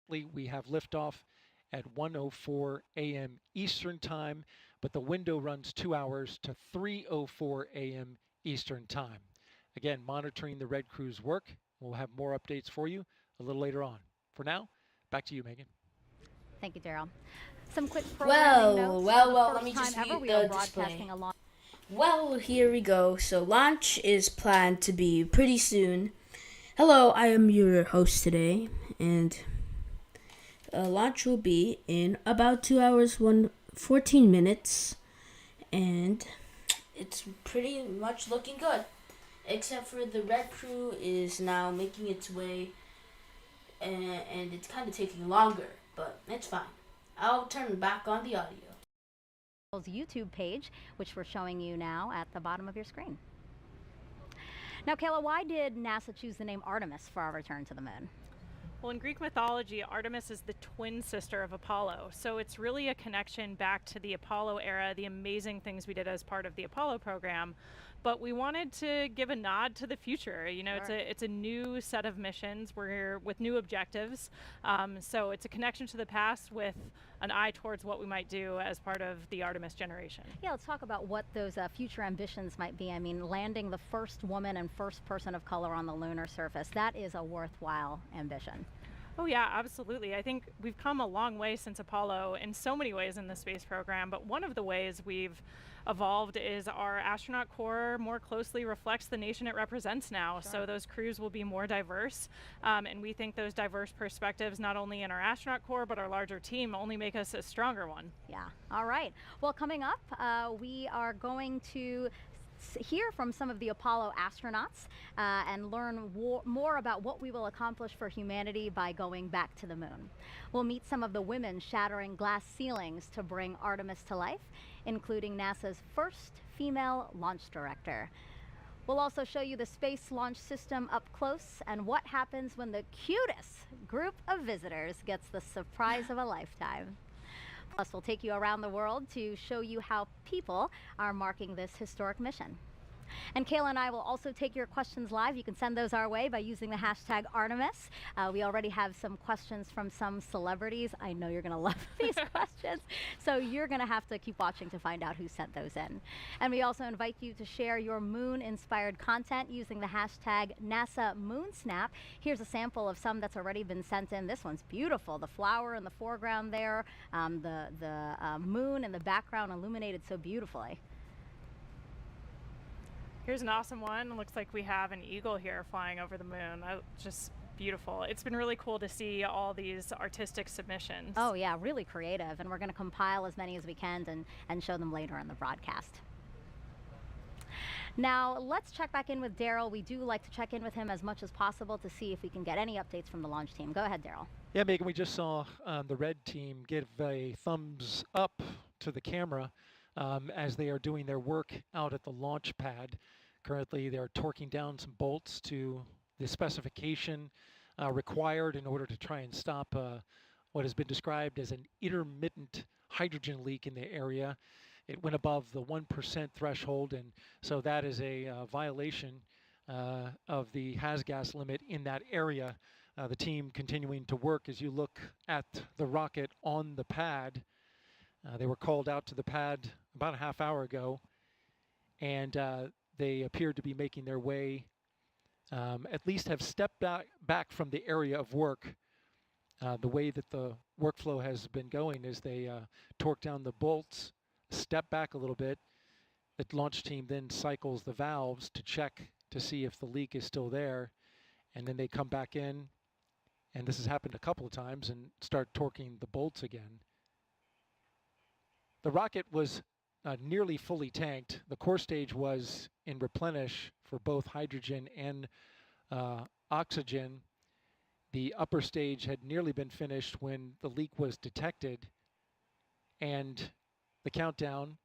We have liftoff at 1:04 a.m. Eastern Time, but the window runs 2 hours to 3:04 a.m. Eastern Time. Again, monitoring the Red Crew's work. We'll have more updates for you a little later on. For now, back to you, Megan. Thank you, Daryl. Some quick programming Well, notes. For well, the well, let first me time just ever, mute we are the display. broadcasting along. Well, here we go. So, launch is planned to be pretty soon. Hello, I am your host today, and launch will be in about 2 hours, 14 minutes, and it's pretty much looking good. Except for the Red Crew is now making its way, and it's kind of taking longer, but it's fine. I'll turn back on the audio. YouTube page, which we're showing you now at the bottom of your screen. Now, Kayla, why did NASA choose the name Artemis for our return to the moon? Well, in Greek mythology, Artemis is the twin sister of Apollo. So it's really a connection back to the Apollo era, the amazing things we did as part of the Apollo program. But we wanted to give a nod to the future. You know, Sure. it's a new set of missions. We're here with new objectives. So it's a connection to the past with an eye towards what we might do as part of the Artemis generation. Yeah, let's talk about what those future ambitions might be. I mean, landing the first woman and first person of color on the lunar surface, that is a worthwhile ambition. Oh yeah, absolutely. I think we've come a long way since Apollo in so many ways in the space program, but one of the ways we've evolved is our astronaut corps more closely reflects the nation it represents now. Sure. So those crews will be more diverse, and we think those diverse perspectives, not only in our astronaut corps, but our larger team, only make us a stronger one. Yeah, all right. Well, coming up, we are going to hear from some of the Apollo astronauts and learn more about what we will accomplish for humanity by going back to the moon. We'll meet some of the women shattering glass ceilings to bring Artemis to life, including NASA's first female launch director. We'll also show you the Space Launch System up close and what happens when the cutest group of visitors gets the surprise of a lifetime. Plus, we'll take you around the world to show you how people are marking this historic mission. And Kayla and I will also take your questions live. You can send those our way by using the hashtag Artemis. We already have some questions from some celebrities. I know you're going to love these questions. So you're going to have to keep watching to find out who sent those in. And we also invite you to share your moon-inspired content using the hashtag NASA MoonSnap. Here's a sample of some that's already been sent in. This one's beautiful. The flower in the foreground there, the moon in the background illuminated so beautifully. Here's an awesome one. It looks like we have an eagle here flying over the moon. Just beautiful. It's been really cool to see all these artistic submissions. Oh yeah, really creative, and we're going to compile as many as we can and show them later in the broadcast. Now, let's check back in with Daryl. We do like to check in with him as much as possible to see if we can get any updates from the launch team. Go ahead, Daryl. Yeah, Megan, we just saw the red team give a thumbs up to the camera as they are doing their work out at the launch pad. Currently, they're torquing down some bolts to the specification required in order to try and stop what has been described as an intermittent hydrogen leak in the area. It went above the 1% threshold, and so that is a violation of the has-gas limit in that area. The team continuing to work. As you look at the rocket on the pad, they were called out to the pad about a half hour ago, and they appeared to be making their way, at least have stepped back from the area of work. The way that the workflow has been going is they torque down the bolts, step back a little bit. The launch team then cycles the valves to check to see if the leak is still there, and then they come back in, and this has happened a couple of times, and start torquing the bolts again. The rocket was nearly fully tanked. The core stage was in replenish for both hydrogen and oxygen. The upper stage had nearly been finished when the leak was detected, and the countdown,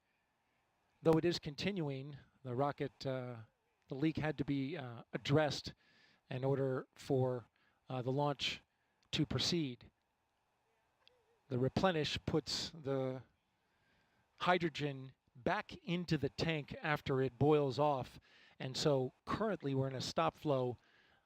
though it is continuing, the rocket, the leak had to be addressed in order for the launch to proceed. The replenish puts the hydrogen back into the tank after it boils off, and so currently we're in a stop flow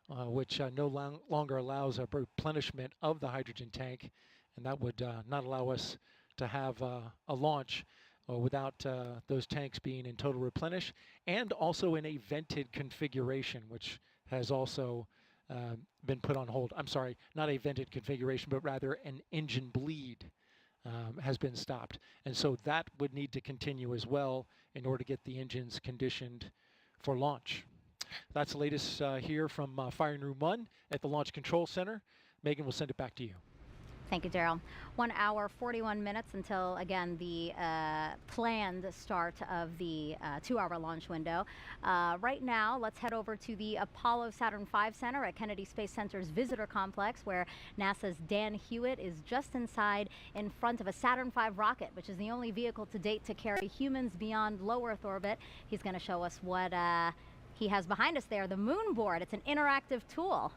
which no longer allows a replenishment of the hydrogen tank, and that would not allow us to have a launch without those tanks being in total replenish, and also in a vented configuration, which has also been put on hold. I'm sorry, not a vented configuration, but rather an engine bleed has been stopped. And so that would need to continue as well in order to get the engines conditioned for launch. That's the latest here from Firing Room 1 at the Launch Control Center. Megan, we'll send it back to you. Thank you, Daryl. 1 hour, 41 minutes until, again, the planned start of the 2-hour launch window. Right now, let's head over to the Apollo Saturn V Center at Kennedy Space Center's Visitor Complex, where NASA's Dan Hewitt is just inside in front of a Saturn V rocket, which is the only vehicle to date to carry humans beyond low Earth orbit. He's going to show us what he has behind us there, the moon board. It's an interactive tool.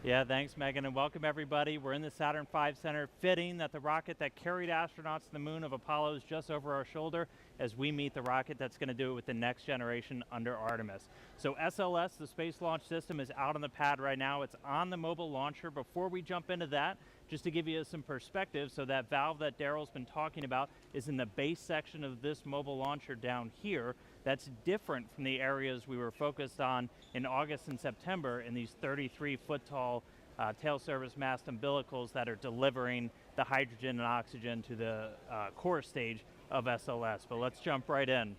Yeah, thanks, Megan, and welcome everybody. We're in the Saturn V Center, fitting that the rocket that carried astronauts to the moon of Apollo is just over our shoulder as we meet the rocket that's going to do it with the next generation under Artemis. So SLS, the Space Launch System, is out on the pad right now. It's on the mobile launcher. Before we jump into that, just to give you some perspective, so that valve that Daryl's been talking about is in the base section of this mobile launcher down here. That's different from the areas we were focused on in August and September in these 33-foot tall tail service mast umbilicals that are delivering the hydrogen and oxygen to the core stage of SLS. But let's jump right in.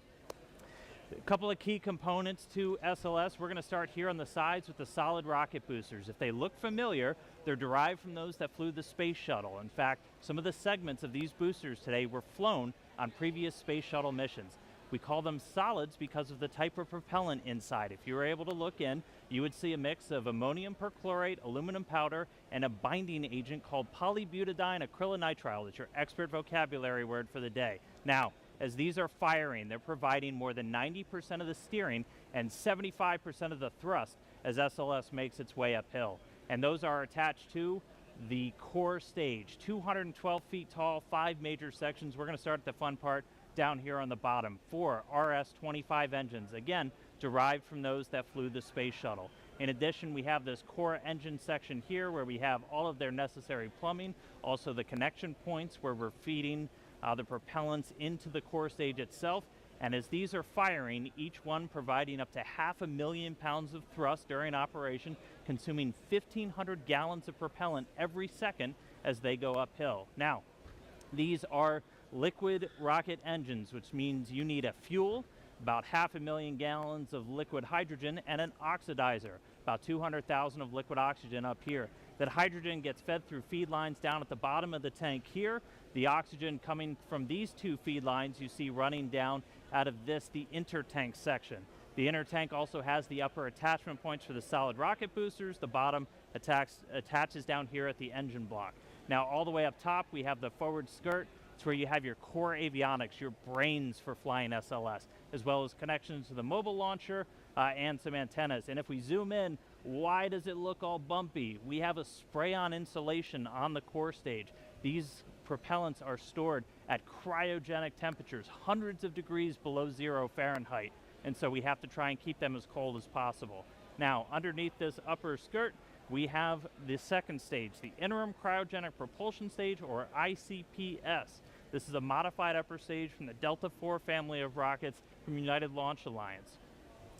A couple of key components to SLS. We're going to start here on the sides with the solid rocket boosters. If they look familiar, they're derived from those that flew the space shuttle. In fact, some of the segments of these boosters today were flown on previous space shuttle missions. We call them solids because of the type of propellant inside. If you were able to look in, you would see a mix of ammonium perchlorate, aluminum powder, and a binding agent called polybutadiene acrylonitrile. That's your expert vocabulary word for the day. Now, as these are firing, they're providing more than 90% of the steering and 75% of the thrust as SLS makes its way uphill. And those are attached to the core stage, 212 feet tall, 5 major sections. We're going to start at the fun part down here on the bottom. 4 RS-25 engines, again, derived from those that flew the space shuttle. In addition, we have this core engine section here where we have all of their necessary plumbing, also the connection points where we're feeding the propellants into the core stage itself. And as these are firing, each one providing up to 500,000 pounds of thrust during operation, consuming 1,500 gallons of propellant every second as they go uphill. Now, these are liquid rocket engines, which means you need a fuel, about 500,000 gallons of liquid hydrogen, and an oxidizer, about 200,000 of liquid oxygen up here. That hydrogen gets fed through feed lines down at the bottom of the tank here. The oxygen coming from these 2 feed lines you see running down out of this, the intertank section. The intertank also has the upper attachment points for the solid rocket boosters. The bottom attaches down here at the engine block. Now, all the way up top, we have the forward skirt. It's where you have your core avionics, your brains for flying SLS, as well as connections to the mobile launcher and some antennas. And if we zoom in, why does it look all bumpy? We have a spray-on insulation on the core stage. These propellants are stored at cryogenic temperatures, hundreds of degrees below 0 Fahrenheit. And so we have to try and keep them as cold as possible. Now, underneath this upper skirt, we have the second stage, the Interim Cryogenic Propulsion Stage, or ICPS. This is a modified upper stage from the Delta IV family of rockets from United Launch Alliance.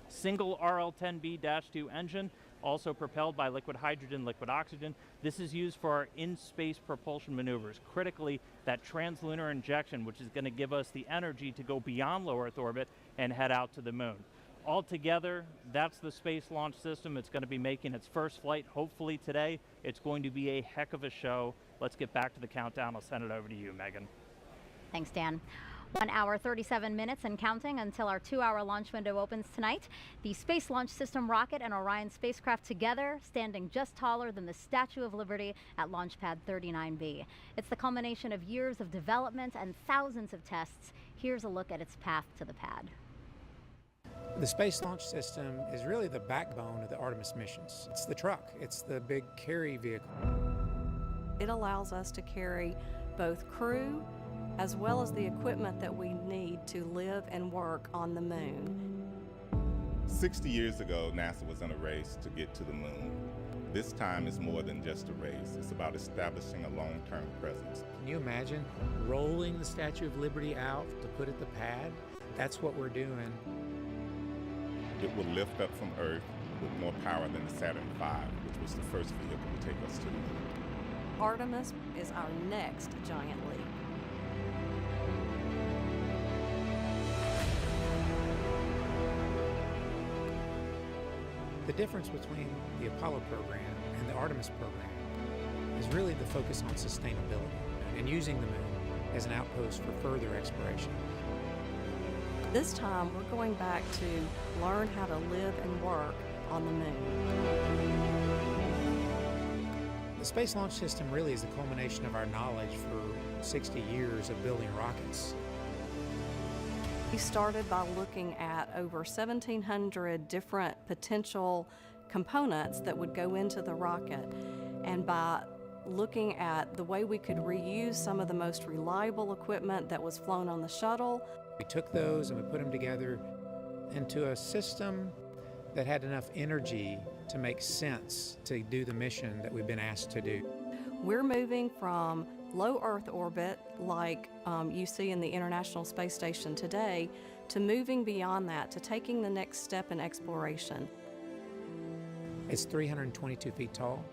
Single RL-10B-2 engine, also propelled by liquid hydrogen, liquid oxygen. This is used for our in-space propulsion maneuvers. Critically, that translunar injection, which is going to give us the energy to go beyond low Earth orbit and head out to the moon. Altogether, that's the Space Launch System. It's going to be making its first flight, hopefully today. It's going to be a heck of a show. Let's get back to the countdown. I'll send it over to you, Megan. Thanks, Dan. 1 hour, 37 minutes and counting until our 2-hour launch window opens tonight. The Space Launch System rocket and Orion spacecraft together, standing just taller than the Statue of Liberty at Launch Pad 39B. It's the culmination of years of development and thousands of tests. Here's a look at its path to the pad. The Space Launch System is really the backbone of the Artemis missions. It's the truck. It's the big carry vehicle. It allows us to carry both crew as well as the equipment that we need to live and work on the moon. 60 years ago, NASA was in a race to get to the moon. This time is more than just a race. It's about establishing a long-term presence. Can you imagine rolling the Statue of Liberty out to put at the pad? That's what we're doing. It will lift up from Earth with more power than the Saturn V, which was the first vehicle to take us to the moon. Artemis is our next giant leap. The difference between the Apollo program and the Artemis program is really the focus on sustainability and using the moon as an outpost for further exploration. This time, we're going back to learn how to live and work on the moon. The Space Launch System really is the culmination of our knowledge for 60 years of building rockets. We started by looking at over 1,700 different potential components that would go into the rocket, and by looking at the way we could reuse some of the most reliable equipment that was flown on the shuttle. We took those and we put them together into a system that had enough energy to make sense to do the mission that we've been asked to do. We're moving from low Earth orbit, like you see in the International Space Station today, to moving beyond that, to taking the next step in exploration. It's 322 feet tall.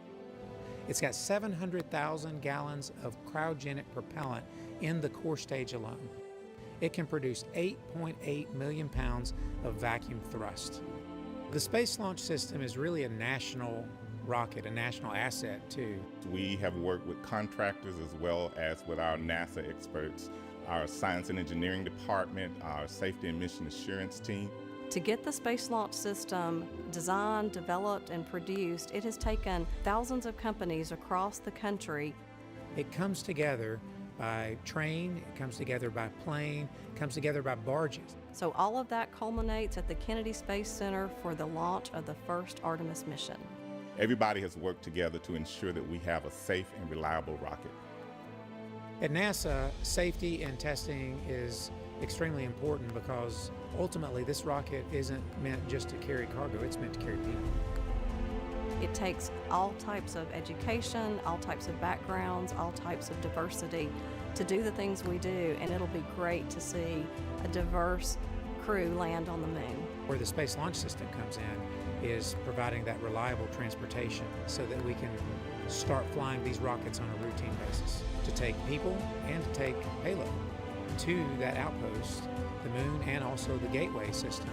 It's got 700,000 gallons of cryogenic propellant in the core stage alone. It can produce 8.8 million pounds of vacuum thrust. The Space Launch System is really a national rocket, a national asset too. We have worked with contractors as well as with our NASA experts, our science and engineering department, our safety and mission assurance team. To get the Space Launch System designed, developed, and produced, it has taken thousands of companies across the country. It comes together by train, it comes together by plane, it comes together by barges. So all of that culminates at the Kennedy Space Center for the launch of the first Artemis mission. Everybody has worked together to ensure that we have a safe and reliable rocket. At NASA, safety and testing is extremely important because ultimately this rocket isn't meant just to carry cargo, it's meant to carry people. It takes all types of education, all types of backgrounds, all types of diversity to do the things we do, and it'll be great to see a diverse crew land on the moon. Where the Space Launch System comes in is providing that reliable transportation so that we can start flying these rockets on a routine basis to take people and to take payload to that outpost, the moon, and also the gateway system.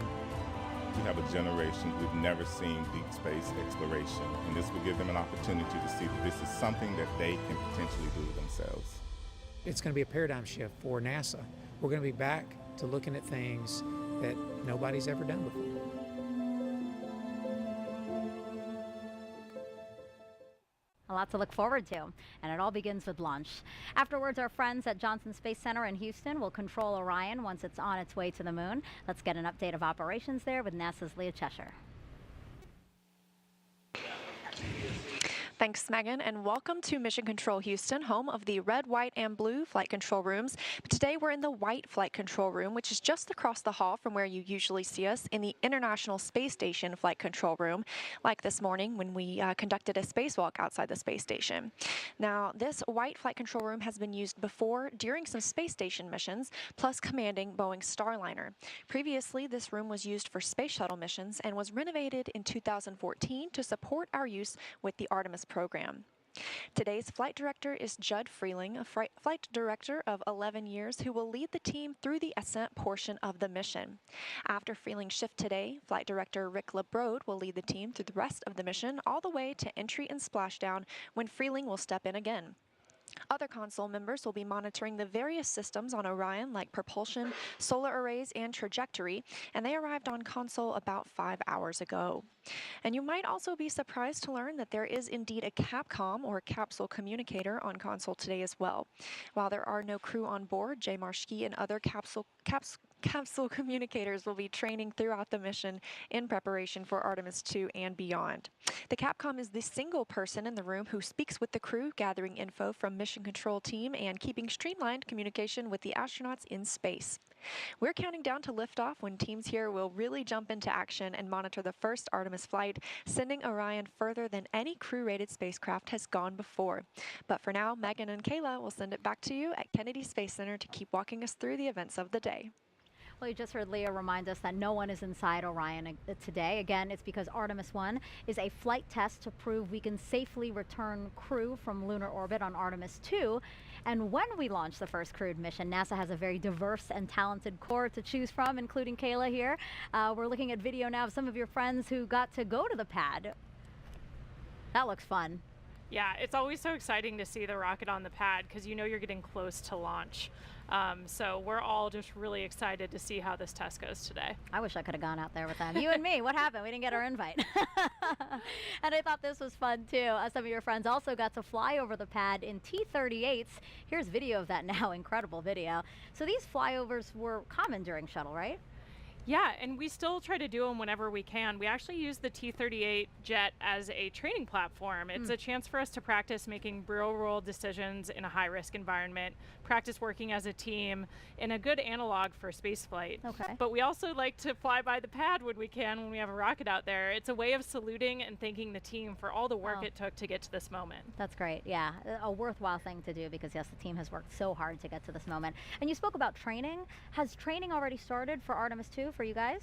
We have a generation who've never seen deep space exploration, and this will give them an opportunity to see that this is something that they can potentially do themselves. It's going to be a paradigm shift for NASA. We're going to be back to looking at things that nobody's ever done before. A lot to look forward to, and it all begins with launch. Afterwards, our friends at Johnson Space Center in Houston will control Orion once it's on its way to the moon. Let's get an update of operations there with NASA's Leah Cheshire. Thanks, Megan, and welcome to Mission Control Houston, home of the red, white, and blue flight control rooms. But today we're in the white flight control room, which is just across the hall from where you usually see us in the International Space Station flight control room, like this morning when we conducted a spacewalk outside the space station. Now, this white flight control room has been used before during some space station missions, plus commanding Boeing's Starliner. Previously, this room was used for space shuttle missions and was renovated in 2014 to support our use with the Artemis program. Today's flight director is Judd Freeling, a flight director of 11 years who will lead the team through the ascent portion of the mission. After Freeling's shift today, flight director Rick LeBrode will lead the team through the rest of the mission all the way to entry and splashdown when Freeling will step in again. Other console members will be monitoring the various systems on Orion like propulsion, solar arrays, and trajectory, and they arrived on console about 5 hours ago. And you might also be surprised to learn that there is indeed a Capcom or capsule communicator on console today as well. While there are no crew on board, Jay Marschke and other capsule communicators will be training throughout the mission in preparation for Artemis 2 and beyond. The Capcom is the single person in the room who speaks with the crew, gathering info from mission control team and keeping streamlined communication with the astronauts in space. We're counting down to liftoff when teams here will really jump into action and monitor the first Artemis flight, sending Orion further than any crew-rated spacecraft has gone before. But for now, Megan and Kayla will send it back to you at Kennedy Space Center to keep walking us through the events of the day. Well, you just heard Leah remind us that no one is inside Orion today. Again, it's because Artemis 1 is a flight test to prove we can safely return crew from lunar orbit on Artemis 2. And when we launch the first crewed mission, NASA has a very diverse and talented core to choose from, including Kayla here. We're looking at video now of some of your friends who got to go to the pad. That looks fun. Yeah, it's always so exciting to see the rocket on the pad because you know you're getting close to launch. So we're all just really excited to see how this test goes today. I wish I could have gone out there with them. You and me, what happened? We didn't get our invite. And I thought this was fun too. Some of your friends also got to fly over the pad in T-38s. Here's video of that now, incredible video. So these flyovers were common during shuttle, right? Yeah, and we still try to do them whenever we can. We actually use the T-38 jet as a training platform. It's a chance for us to practice making real-world decisions in a high-risk environment, practice working as a team, and a good analog for spaceflight. Okay. But we also like to fly by the pad when we can, when we have a rocket out there. It's a way of saluting and thanking the team for all the work it took to get to this moment. That's great. Yeah, a worthwhile thing to do because, yes, the team has worked so hard to get to this moment. And you spoke about training. Has training already started for Artemis 2 for you guys?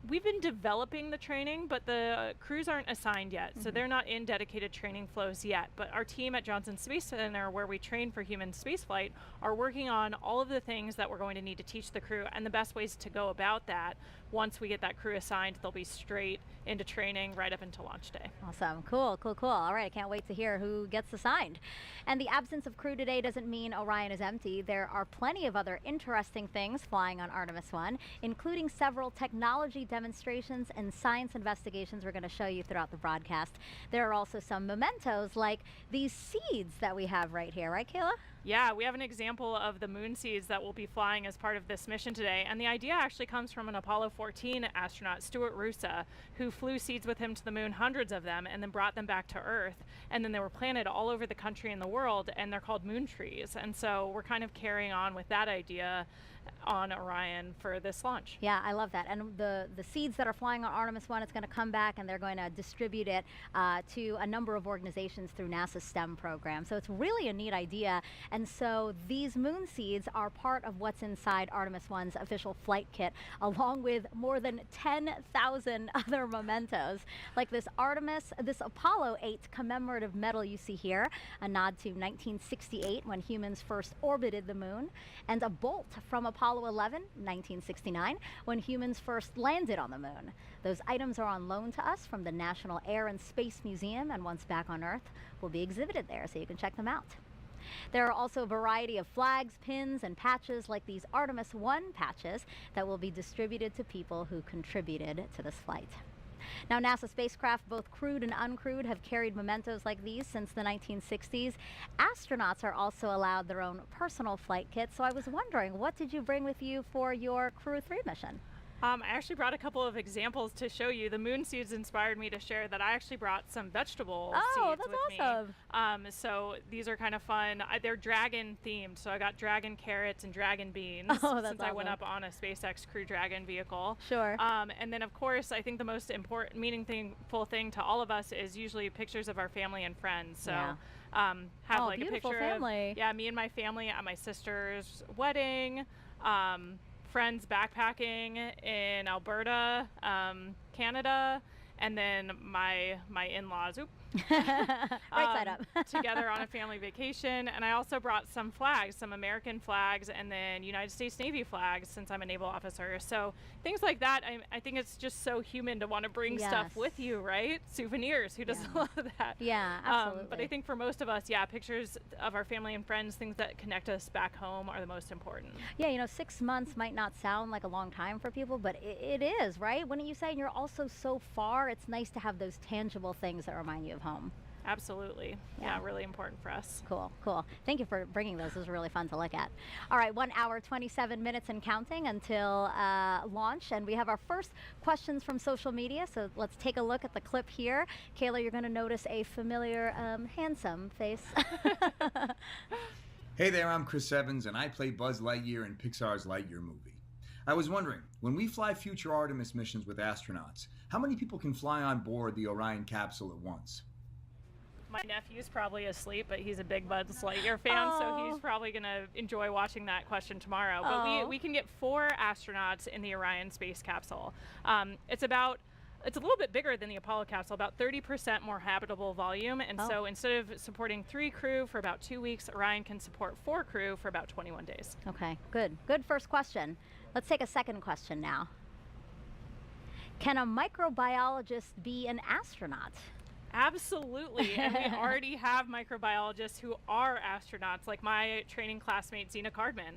We've been developing the training, but the crews aren't assigned yet, so they're not in dedicated training flows yet. But our team at Johnson Space Center, where we train for human spaceflight, are working on all of the things that we're going to need to teach the crew and the best ways to go about that. Once we get that crew assigned, they'll be straight into training right up until launch day. Awesome. Cool, cool, cool. All right, I can't wait to hear who gets assigned. And the absence of crew today doesn't mean Orion is empty. There are plenty of other interesting things flying on Artemis 1, including several technology demonstrations and science investigations we're going to show you throughout the broadcast. There are also some mementos like these seeds that we have right here, right, Kayla? Yeah, we have an example of the moon seeds that will be flying as part of this mission today. And the idea actually comes from an Apollo 14 astronaut, Stuart Roosa, who flew seeds with him to the moon, hundreds of them, and then brought them back to Earth. And then they were planted all over the country and the world, and they're called moon trees. And so we're kind of carrying on with that idea on Orion for this launch. Yeah, I love that. And the seeds that are flying on Artemis 1, it's going to come back and they're going to distribute it to a number of organizations through NASA's STEM program. So it's really a neat idea. And so these moon seeds are part of what's inside Artemis 1's official flight kit, along with more than 10,000 other mementos, like this Apollo 8 commemorative medal you see here, a nod to 1968 when humans first orbited the moon, and a bolt from Apollo 11, 1969, when humans first landed on the moon. Those items are on loan to us from the National Air and Space Museum, and once back on Earth, will be exhibited there, so you can check them out. There are also a variety of flags, pins, and patches like these Artemis 1 patches that will be distributed to people who contributed to this flight. Now, NASA spacecraft, both crewed and uncrewed, have carried mementos like these since the 1960s. Astronauts are also allowed their own personal flight kits. So I was wondering, what did you bring with you for your Crew 3 mission? I actually brought a couple of examples to show you. The moon seeds inspired me to share that I actually brought some vegetable seeds that's with awesome. me. So these are kind of fun. They're dragon themed, so I got dragon carrots and dragon beans That's since I went awesome. up on a SpaceX Crew Dragon vehicle. Sure. And then of course, I think the most important, meaningful thing to all of us is usually pictures of our family and friends. So. Yeah. Have Oh, like a beautiful picture family. of me and my family at my sister's wedding. Friends backpacking in Alberta, Canada, and then my in-laws Right side up. together on a family vacation. And I also brought some flags, some American flags, and then United States Navy flags since I'm a naval officer. So things like that, I think it's just so human to want to bring stuff Yes. with you, right? Souvenirs, who doesn't love that? Yeah, absolutely. But I think for most of us, pictures of our family and friends, things that connect us back home are the most important. Yeah, 6 months might not sound like a long time for people, but it is, right? Wouldn't you say? And you're also so far, it's nice to have those tangible things that remind you of home. Absolutely. Yeah, really important for us. Cool, cool. Thank you for bringing those. Those was really fun to look at. All right, 1 hour, 27 minutes and counting until launch. And we have our first questions from social media. So let's take a look at the clip here. Kayla, you're going to notice a familiar, handsome face. Hey there, I'm Chris Evans, and I play Buzz Lightyear in Pixar's Lightyear movie. I was wondering, when we fly future Artemis missions with astronauts, how many people can fly on board the Orion capsule at once? My nephew's probably asleep, but he's a big Buzz Lightyear fan, so he's probably going to enjoy watching that question tomorrow. But we can get 4 astronauts in the Orion space capsule. It's a little bit bigger than the Apollo capsule, about 30% more habitable volume. And so instead of supporting 3 crew for about 2 weeks, Orion can support 4 crew for about 21 days. Okay, good. Good first question. Let's take a second question now. Can a microbiologist be an astronaut? Absolutely, and we already have microbiologists who are astronauts, like my training classmate Zena Cardman.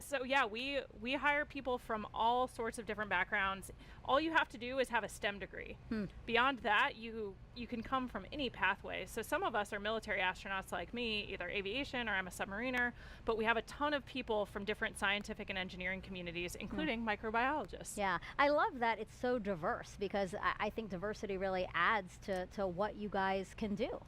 So yeah, we hire people from all sorts of different backgrounds. All you have to do is have a STEM degree. Beyond that, you can come from any pathway. So some of us are military astronauts like me, either aviation or I'm a submariner, but we have a ton of people from different scientific and engineering communities, including microbiologists. Yeah, I love that it's so diverse, because I think diversity really adds to what you guys can do.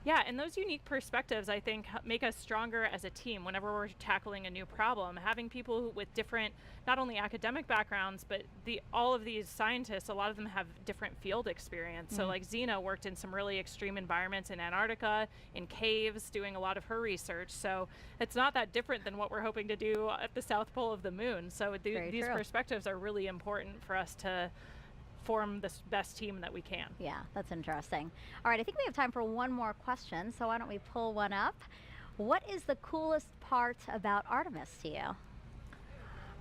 Yeah, and those unique perspectives, I think, make us stronger as a team whenever we're tackling a new problem. Having people with different, not only academic backgrounds, but all of these scientists, a lot of them have different field experience. So like Zena worked in some really extreme environments in Antarctica, in caves, doing a lot of her research. So it's not that different than what we're hoping to do at the South Pole of the moon. So these perspectives are really important for us to form the best team that we can. Yeah, that's interesting. All right, I think we have time for one more question, so why don't we pull one up? What is the coolest part about Artemis to you?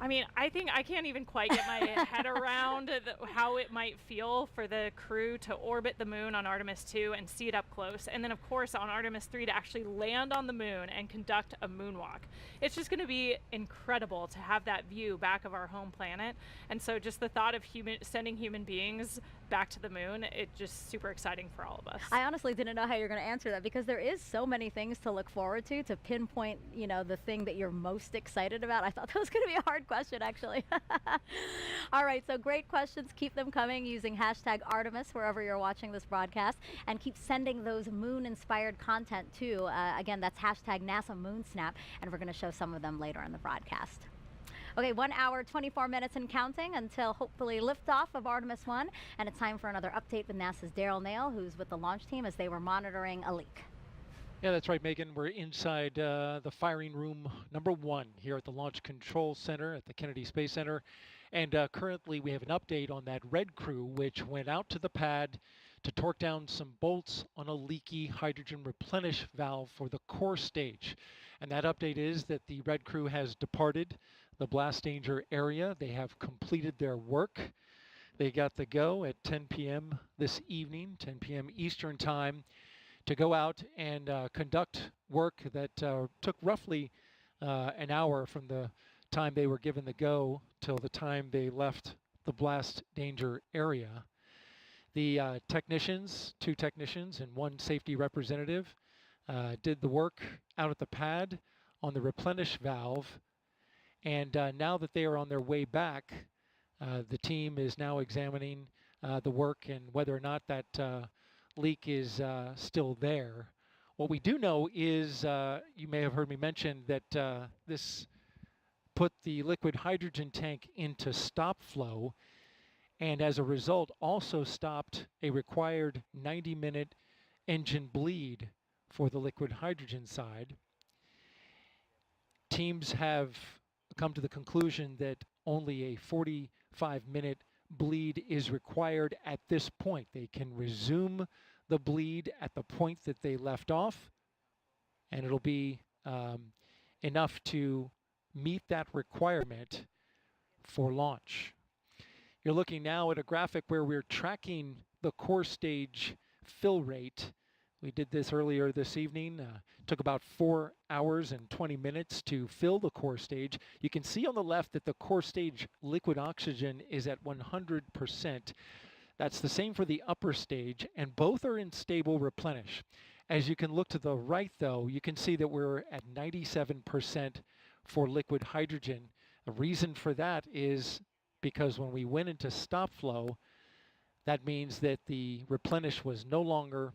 I mean, I think I can't even quite get my head around how it might feel for the crew to orbit the moon on Artemis 2 and see it up close. And then, of course, on Artemis 3 to actually land on the moon and conduct a moonwalk. It's just going to be incredible to have that view back of our home planet. And so just the thought of sending human beings back to the moon, it's just super exciting for all of us. I honestly didn't know how you're going to answer that, because there is so many things to look forward to pinpoint, the thing that you're most excited about. I thought that was going to be a hard question, actually. All right, so great questions. Keep them coming using hashtag Artemis wherever you're watching this broadcast, and keep sending those moon-inspired content too. Again, that's hashtag NASA MoonSnap, and we're going to show some of them later in the broadcast. Okay, 1 hour, 24 minutes and counting until hopefully liftoff of Artemis 1. And it's time for another update with NASA's Daryl Nail, who's with the launch team as they were monitoring a leak. Yeah, that's right, Megan. We're inside the firing room number 1 here at the Launch Control Center at the Kennedy Space Center. And currently we have an update on that red crew, which went out to the pad to torque down some bolts on a leaky hydrogen replenish valve for the core stage. And that update is that the red crew has departed the blast danger area. They have completed their work. They got the go at 10 p.m. this evening, 10 p.m. Eastern time, to go out and conduct work that took roughly an hour from the time they were given the go till the time they left the blast danger area. The technicians, 2 technicians and 1 safety representative, did the work out at the pad on the replenish valve. And now that they are on their way back, the team is now examining the work and whether or not that leak is still there. What we do know is, you may have heard me mention that this put the liquid hydrogen tank into stop flow, and as a result also stopped a required 90-minute engine bleed for the liquid hydrogen side. Teams have come to the conclusion that only a 45-minute bleed is required at this point. They can resume the bleed at the point that they left off, and it'll be enough to meet that requirement for launch. You're looking now at a graphic where we're tracking the core stage fill rate. We did this earlier this evening. Took about 4 hours and 20 minutes to fill the core stage. You can see on the left that the core stage liquid oxygen is at 100%. That's the same for the upper stage, and both are in stable replenish. As you can look to the right, though, you can see that we're at 97% for liquid hydrogen. The reason for that is because when we went into stop flow, that means that the replenish was no longer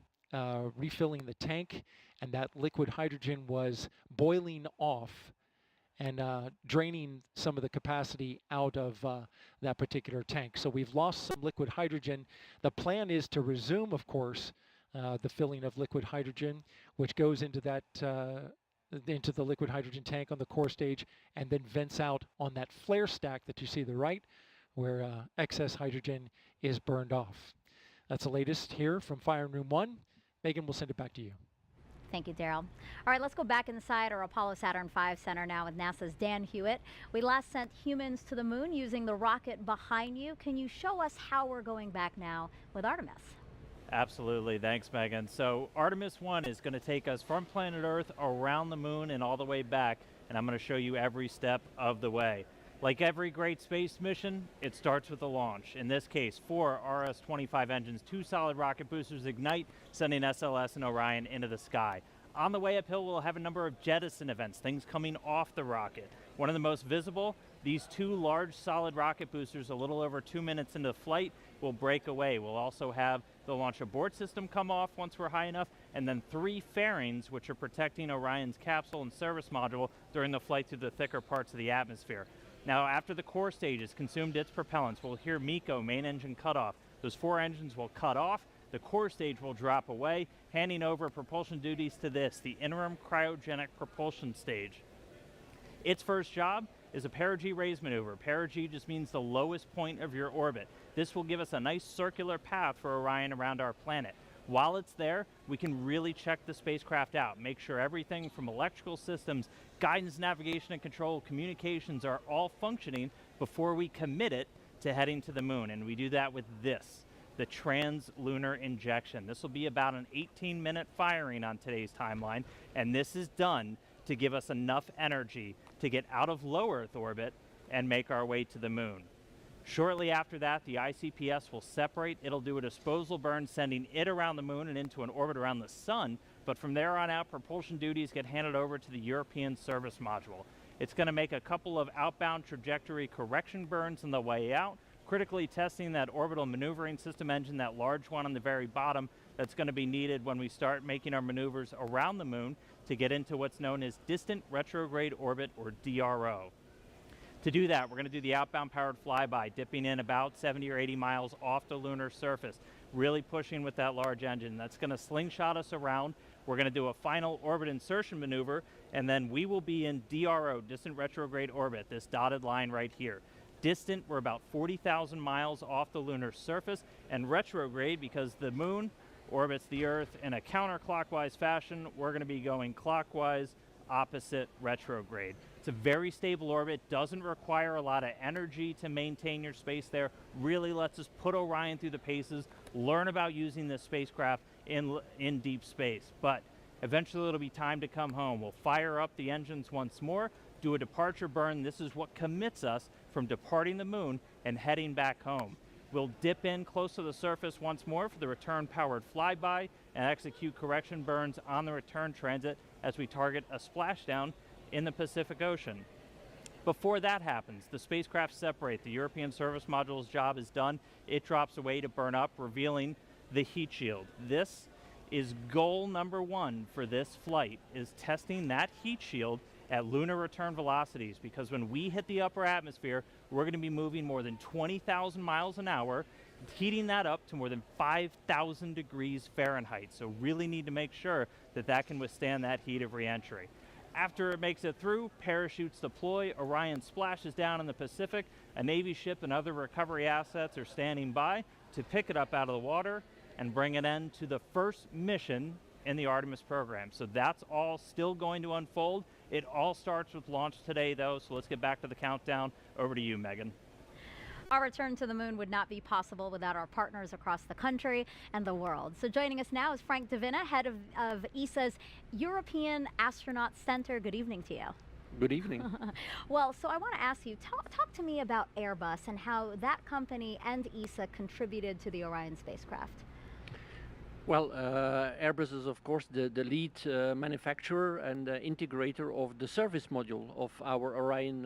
refilling the tank, and that liquid hydrogen was boiling off and draining some of the capacity out of that particular tank. So we've lost some liquid hydrogen. The plan is to resume, of course, the filling of liquid hydrogen, which goes into that into the liquid hydrogen tank on the core stage and then vents out on that flare stack that you see to the right, where excess hydrogen is burned off. That's the latest here from Fire Room 1. Megan, we'll send it back to you. Thank you, Daryl. All right, let's go back inside our Apollo Saturn V Center now with NASA's Dan Hewitt. We last sent humans to the moon using the rocket behind you. Can you show us how we're going back now with Artemis? Absolutely. Thanks, Megan. So Artemis 1 is going to take us from planet Earth around the moon and all the way back, and I'm going to show you every step of the way. Like every great space mission, it starts with a launch. In this case, 4 RS-25 engines, 2 solid rocket boosters ignite, sending SLS and Orion into the sky. On the way uphill, we'll have a number of jettison events, things coming off the rocket. One of the most visible, these 2 large solid rocket boosters a little over 2 minutes into flight will break away. We'll also have the launch abort system come off once we're high enough, and then 3 fairings, which are protecting Orion's capsule and service module during the flight through the thicker parts of the atmosphere. Now, after the core stage has consumed its propellants, we'll hear MECO, main engine cutoff. Those 4 engines will cut off, the core stage will drop away, handing over propulsion duties to this, the interim cryogenic propulsion stage. Its first job is a perigee raise maneuver. Perigee just means the lowest point of your orbit. This will give us a nice circular path for Orion around our planet. While it's there, we can really check the spacecraft out, make sure everything from electrical systems, guidance, navigation, and control, communications are all functioning before we commit it to heading to the moon. And we do that with this, the trans-lunar injection. This will be about an 18-minute firing on today's timeline, and this is done to give us enough energy to get out of low Earth orbit and make our way to the moon. Shortly after that, the ICPS will separate. It'll do a disposal burn, sending it around the moon and into an orbit around the sun. But from there on out, propulsion duties get handed over to the European service module. It's going to make a couple of outbound trajectory correction burns on the way out, critically testing that orbital maneuvering system engine, that large one on the very bottom that's going to be needed when we start making our maneuvers around the moon to get into what's known as distant retrograde orbit, or DRO. To do that, we're going to do the outbound powered flyby, dipping in about 70 or 80 miles off the lunar surface, really pushing with that large engine. That's going to slingshot us around. We're going to do a final orbit insertion maneuver, and then we will be in DRO, distant retrograde orbit, this dotted line right here. Distant, we're about 40,000 miles off the lunar surface, and retrograde, because the moon orbits the Earth in a counterclockwise fashion, we're going to be going clockwise, opposite retrograde. It's a very stable orbit, doesn't require a lot of energy to maintain your space there, really lets us put Orion through the paces, learn about using this spacecraft in deep space. But eventually it'll be time to come home. We'll fire up the engines once more, do a departure burn. This is what commits us from departing the moon and heading back home. We'll dip in close to the surface once more for the return powered flyby and execute correction burns on the return transit as we target a splashdown in the Pacific Ocean. Before that happens, the spacecraft separate. The European service module's job is done. It drops away to burn up, revealing the heat shield. This is goal number 1 for this flight, is testing that heat shield at lunar return velocities, because when we hit the upper atmosphere, we're going to be moving more than 20,000 miles an hour, heating that up to more than 5,000 degrees Fahrenheit. So really need to make sure that that can withstand that heat of reentry. After it makes it through, parachutes deploy, Orion splashes down in the Pacific, a Navy ship and other recovery assets are standing by to pick it up out of the water and bring it in to the first mission in the Artemis program. So that's all still going to unfold. It all starts with launch today, though, so let's get back to the countdown. Over to you, Megan. Our return to the moon would not be possible without our partners across the country and the world. So joining us now is Frank Davina, head of ESA's European Astronaut Center. Good evening to you. Good evening. Well, so I want to ask you, talk to me about Airbus and how that company and ESA contributed to the Orion spacecraft. Well, Airbus is of course the lead manufacturer and integrator of the service module of our Orion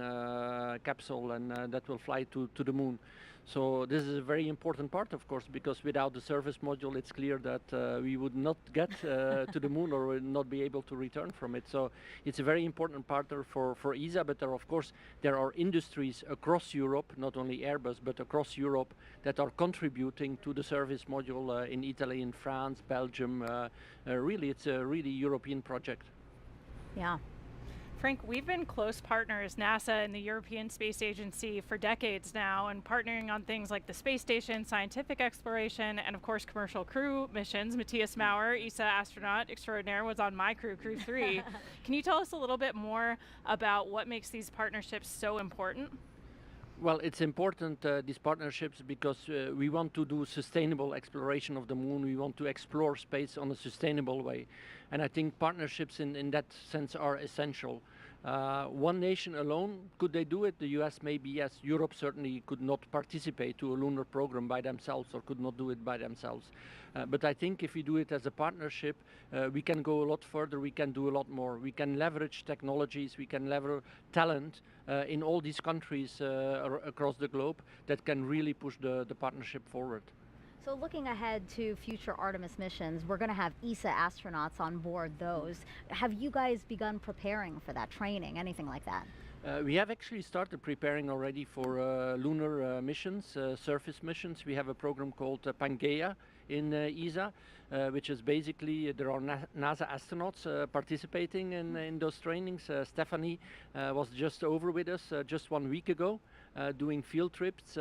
capsule, and that will fly to the moon. So this is a very important part, of course, because without the service module, it's clear that we would not get to the moon or would not be able to return from it. So it's a very important partner for ESA, but there are industries across Europe, not only Airbus, but across Europe, that are contributing to the service module in Italy, in France, Belgium. Really, it's a really European project. Yeah. Frank, we've been close partners, NASA and the European Space Agency, for decades now, and partnering on things like the space station, scientific exploration, and of course commercial crew missions. Matthias Maurer, ESA astronaut extraordinaire, was on my crew, Crew 3. Can you tell us a little bit more about what makes these partnerships so important? Well, it's important, these partnerships, because we want to do sustainable exploration of the moon. We want to explore space on a sustainable way. And I think partnerships in that sense are essential. One nation alone, could they do it? The US maybe yes. Europe certainly could not participate to a lunar program by themselves or could not do it by themselves. But I think if we do it as a partnership, we can go a lot further, we can do a lot more. We can leverage technologies, we can leverage talent in all these countries across the globe that can really push the partnership forward. So looking ahead to future Artemis missions, we're going to have ESA astronauts on board those. Have you guys begun preparing for that training, anything like that? We have actually started preparing already for lunar missions, surface missions. We have a program called Pangaea in ESA, which is basically, there are NASA astronauts participating in those trainings. Stephanie was just over with us just 1 week ago, doing field trips,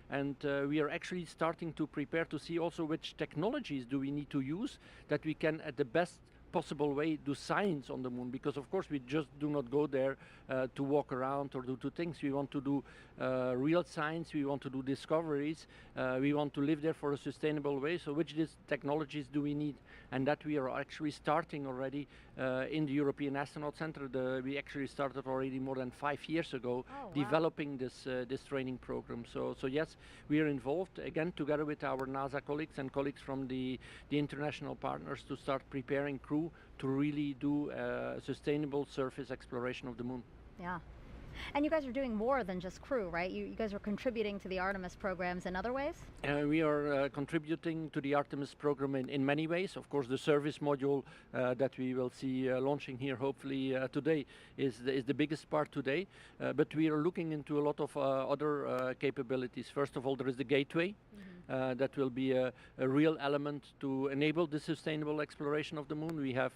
and we are actually starting to prepare to see also which technologies do we need to use that we can at the best possible way do science on the moon, because of course we just do not go there to walk around or do two things. We want to do real science, we want to do discoveries, we want to live there for a sustainable way. So which technologies do we need? And that we are actually starting already in the European Astronaut Center. We actually started already more than 5 years ago developing this training program. So yes, we are involved again together with our NASA colleagues and colleagues from the international partners to start preparing crew to really do sustainable surface exploration of the moon. Yeah. And you guys are doing more than just crew, right? You guys are contributing to the Artemis programs in other ways? We are contributing to the Artemis program in many ways. Of course, the service module that we will see launching here hopefully today is the biggest part today. But we are looking into a lot of other capabilities. First of all, there is the gateway. That will be a real element to enable the sustainable exploration of the moon. We have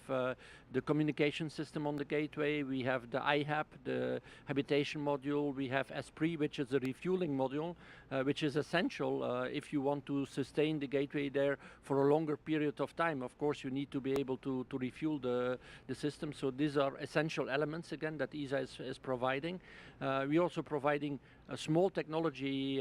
the communication system on the gateway, we have the IHAP, the habitation module, we have ESPRI, which is a refueling module, which is essential if you want to sustain the gateway there for a longer period of time. Of course, you need to be able to refuel the system. So these are essential elements, again, that ESA is providing. We're also providing small technology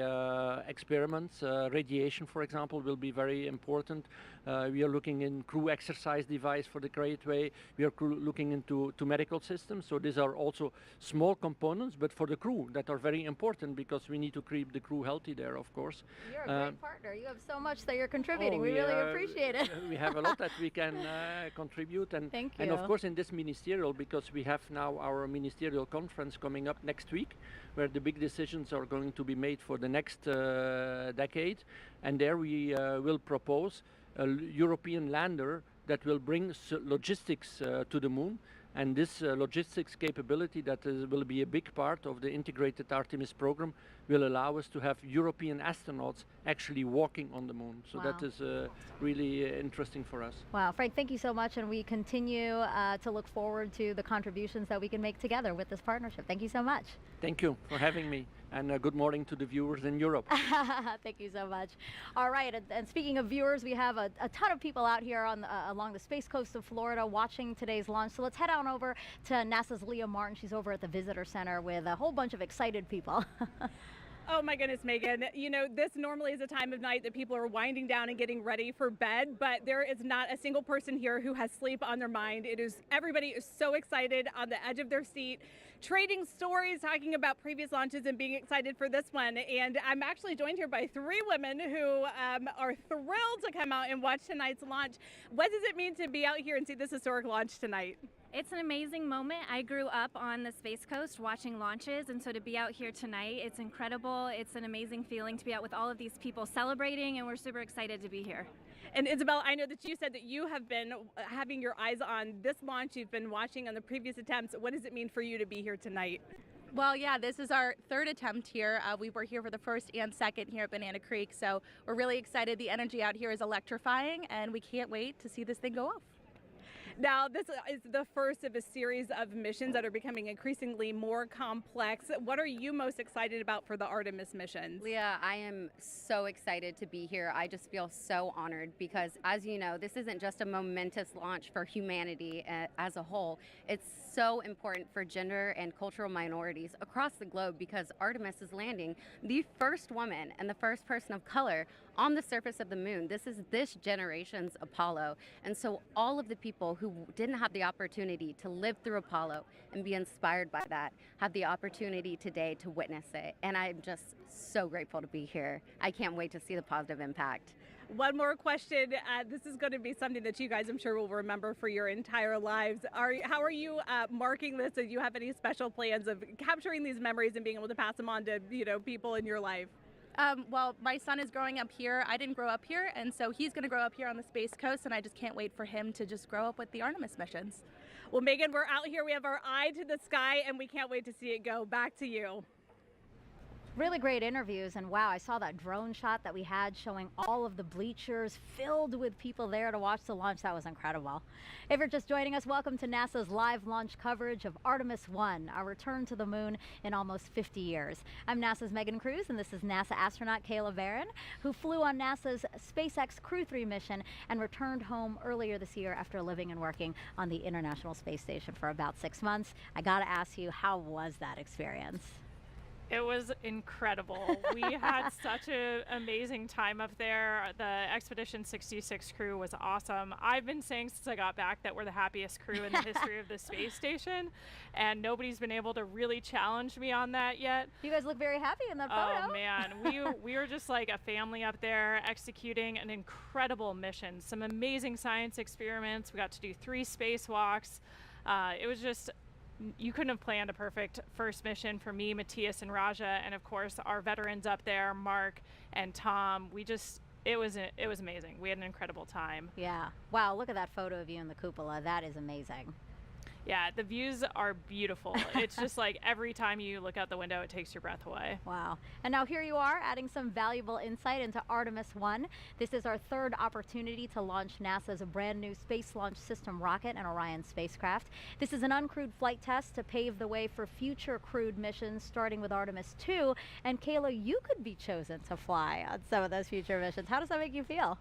experiments. Radiation, for example, will be very important. We are looking in crew exercise device for the gateway. We are looking into medical systems. So these are also small components, but for the crew that are very important because we need to keep the crew healthy there, of course. You're a great partner. You have so much that you're contributing. We really appreciate it. We have a lot that we can contribute. And, Thank you. And of course in this ministerial, because we have now our ministerial conference coming up next week, where the big decisions are going to be made for the next decade. And there we will propose a European lander that will bring logistics to the moon. And this logistics capability that will be a big part of the integrated Artemis program will allow us to have European astronauts actually walking on the moon. So that is really interesting for us. Wow, Frank, thank you so much. And we continue to look forward to the contributions that we can make together with this partnership. Thank you so much. Thank you for having me. And good morning to the viewers in Europe. Thank you so much. All right, and speaking of viewers, we have a ton of people out here on along the space coast of Florida watching today's launch. So let's head on over to NASA's Leah Martin. She's over at the Visitor Center with a whole bunch of excited people. Oh my goodness, Megan. You know, this normally is a time of night that people are winding down and getting ready for bed, but there is not a single person here who has sleep on their mind. Everybody is so excited on the edge of their seat, trading stories, talking about previous launches and being excited for this one. And I'm actually joined here by 3 women who are thrilled to come out and watch tonight's launch. What does it mean to be out here and see this historic launch tonight? It's an amazing moment. I grew up on the Space Coast watching launches, and so to be out here tonight, it's incredible. It's an amazing feeling to be out with all of these people celebrating, and we're super excited to be here. And Isabel, I know that you said that you have been having your eyes on this launch. You've been watching on the previous attempts. What does it mean for you to be here tonight? Well, yeah, this is our 3rd attempt here. We were here for the 1st and 2nd here at Banana Creek, so we're really excited. The energy out here is electrifying, and we can't wait to see this thing go off. Now, this is the first of a series of missions that are becoming increasingly more complex. What are you most excited about for the Artemis missions? Leah, I am so excited to be here. I just feel so honored because, as you know, this isn't just a momentous launch for humanity as a whole. It's so important for gender and cultural minorities across the globe because Artemis is landing the first woman and the first person of color on the surface of the moon. This is this generation's Apollo. And so all of the people who didn't have the opportunity to live through Apollo and be inspired by that have the opportunity today to witness it. And I'm just so grateful to be here. I can't wait to see the positive impact. One more question. This is going to be something that you guys, I'm sure, will remember for your entire lives. How are you marking this? Do you have any special plans of capturing these memories and being able to pass them on to people in your life? Well, my son is growing up here. I didn't grow up here, and so he's going to grow up here on the Space Coast, and I just can't wait for him to just grow up with the Artemis missions. Well, Megan, we're out here. We have our eye to the sky, and we can't wait to see it go. Back to you. Really great interviews, and wow, I saw that drone shot that we had showing all of the bleachers filled with people there to watch the launch. That was incredible. If you're just joining us, welcome to NASA's live launch coverage of Artemis 1, our return to the moon in almost 50 years. I'm NASA's Megan Cruz, and this is NASA astronaut Kayla Barron, who flew on NASA's SpaceX Crew 3 mission and returned home earlier this year after living and working on the International Space Station for about 6 months. I gotta ask you, how was that experience? It was incredible. We had such an amazing time up there. The Expedition 66 crew was awesome. I've been saying since I got back that we're the happiest crew in the history of the space station, and nobody's been able to really challenge me on that yet. You guys look very happy in that photo. Oh man, we were just like a family up there executing an incredible mission. Some amazing science experiments. We got to do 3 spacewalks. It was just, you couldn't have planned a perfect first mission for me, Matthias, and Raja, and of course our veterans up there, Mark and Tom. It was amazing. We had an incredible time. Yeah. Wow, look at that photo of you in the cupola. That is amazing. Yeah, the views are beautiful. It's just like every time you look out the window, it takes your breath away. Wow. And now here you are adding some valuable insight into Artemis 1. This is our 3rd opportunity to launch NASA's brand new Space Launch System rocket and Orion spacecraft. This is an uncrewed flight test to pave the way for future crewed missions, starting with Artemis 2. And Kayla, you could be chosen to fly on some of those future missions. How does that make you feel?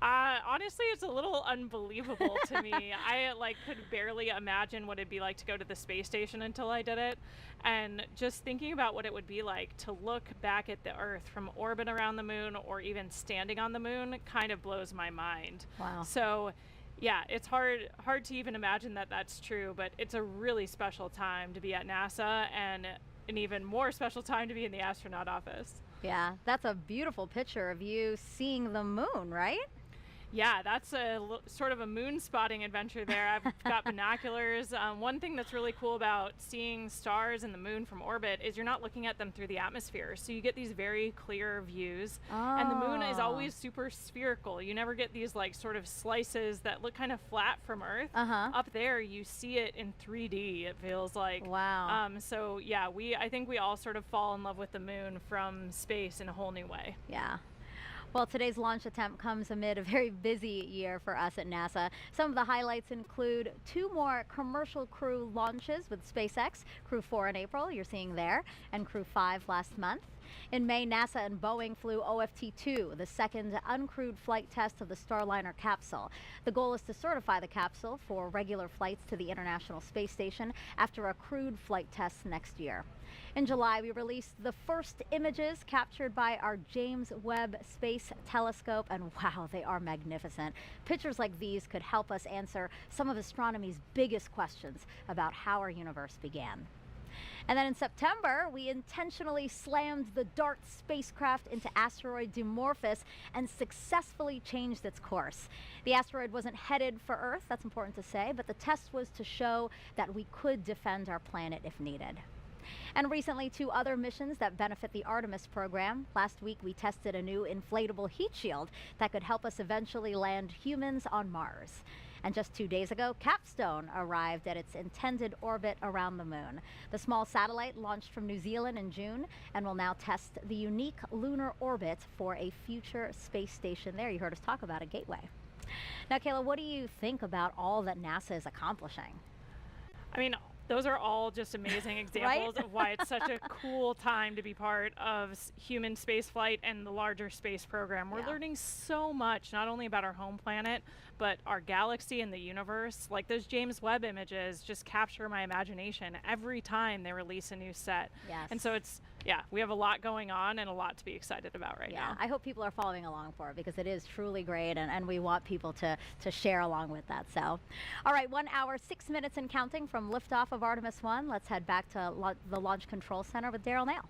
Honestly, it's a little unbelievable to me. I could barely imagine what it'd be like to go to the space station until I did it. And just thinking about what it would be like to look back at the Earth from orbit around the moon or even standing on the moon kind of blows my mind. Wow. So yeah, it's hard to even imagine that that's true, but it's a really special time to be at NASA and an even more special time to be in the astronaut office. Yeah, that's a beautiful picture of you seeing the moon, right? Yeah, that's sort of a moon spotting adventure there. I've got binoculars. One thing that's really cool about seeing stars and the moon from orbit is you're not looking at them through the atmosphere. So you get these very clear views. Oh. And the moon is always super spherical. You never get these sort of slices that look kind of flat from Earth. Up there, you see it in 3D, it feels like. Wow. So yeah, I think we all sort of fall in love with the moon from space in a whole new way. Yeah. Well, today's launch attempt comes amid a very busy year for us at NASA. Some of the highlights include 2 more commercial crew launches with SpaceX, Crew 4 in April, you're seeing there, and Crew 5 last month. In May, NASA and Boeing flew OFT-2, the second uncrewed flight test of the Starliner capsule. The goal is to certify the capsule for regular flights to the International Space Station after a crewed flight test next year. In July, we released the first images captured by our James Webb Space Telescope, and wow, they are magnificent. Pictures like these could help us answer some of astronomy's biggest questions about how our universe began. And then in September, we intentionally slammed the DART spacecraft into asteroid Dimorphos and successfully changed its course. The asteroid wasn't headed for Earth, that's important to say, but the test was to show that we could defend our planet if needed. And recently, 2 other missions that benefit the Artemis program. Last week, we tested a new inflatable heat shield that could help us eventually land humans on Mars. And just 2 days ago, Capstone arrived at its intended orbit around the moon. The small satellite launched from New Zealand in June and will now test the unique lunar orbit for a future space station there. You heard us talk about a gateway. Now, Kayla, what do you think about all that NASA is accomplishing? I mean, those are all just amazing examples of why it's such a cool time to be part of human spaceflight and the larger space program. We're learning so much, not only about our home planet, but our galaxy and the universe. Like those James Webb images just capture my imagination every time they release a new set. Yes. And so it's, we have a lot going on and a lot to be excited about right now. I hope people are following along for it because it is truly great, and we want people to share along with that. So, all right, 1 hour, 6 minutes and counting from liftoff of Artemis 1. Let's head back to the Launch Control Center with Daryl Nail.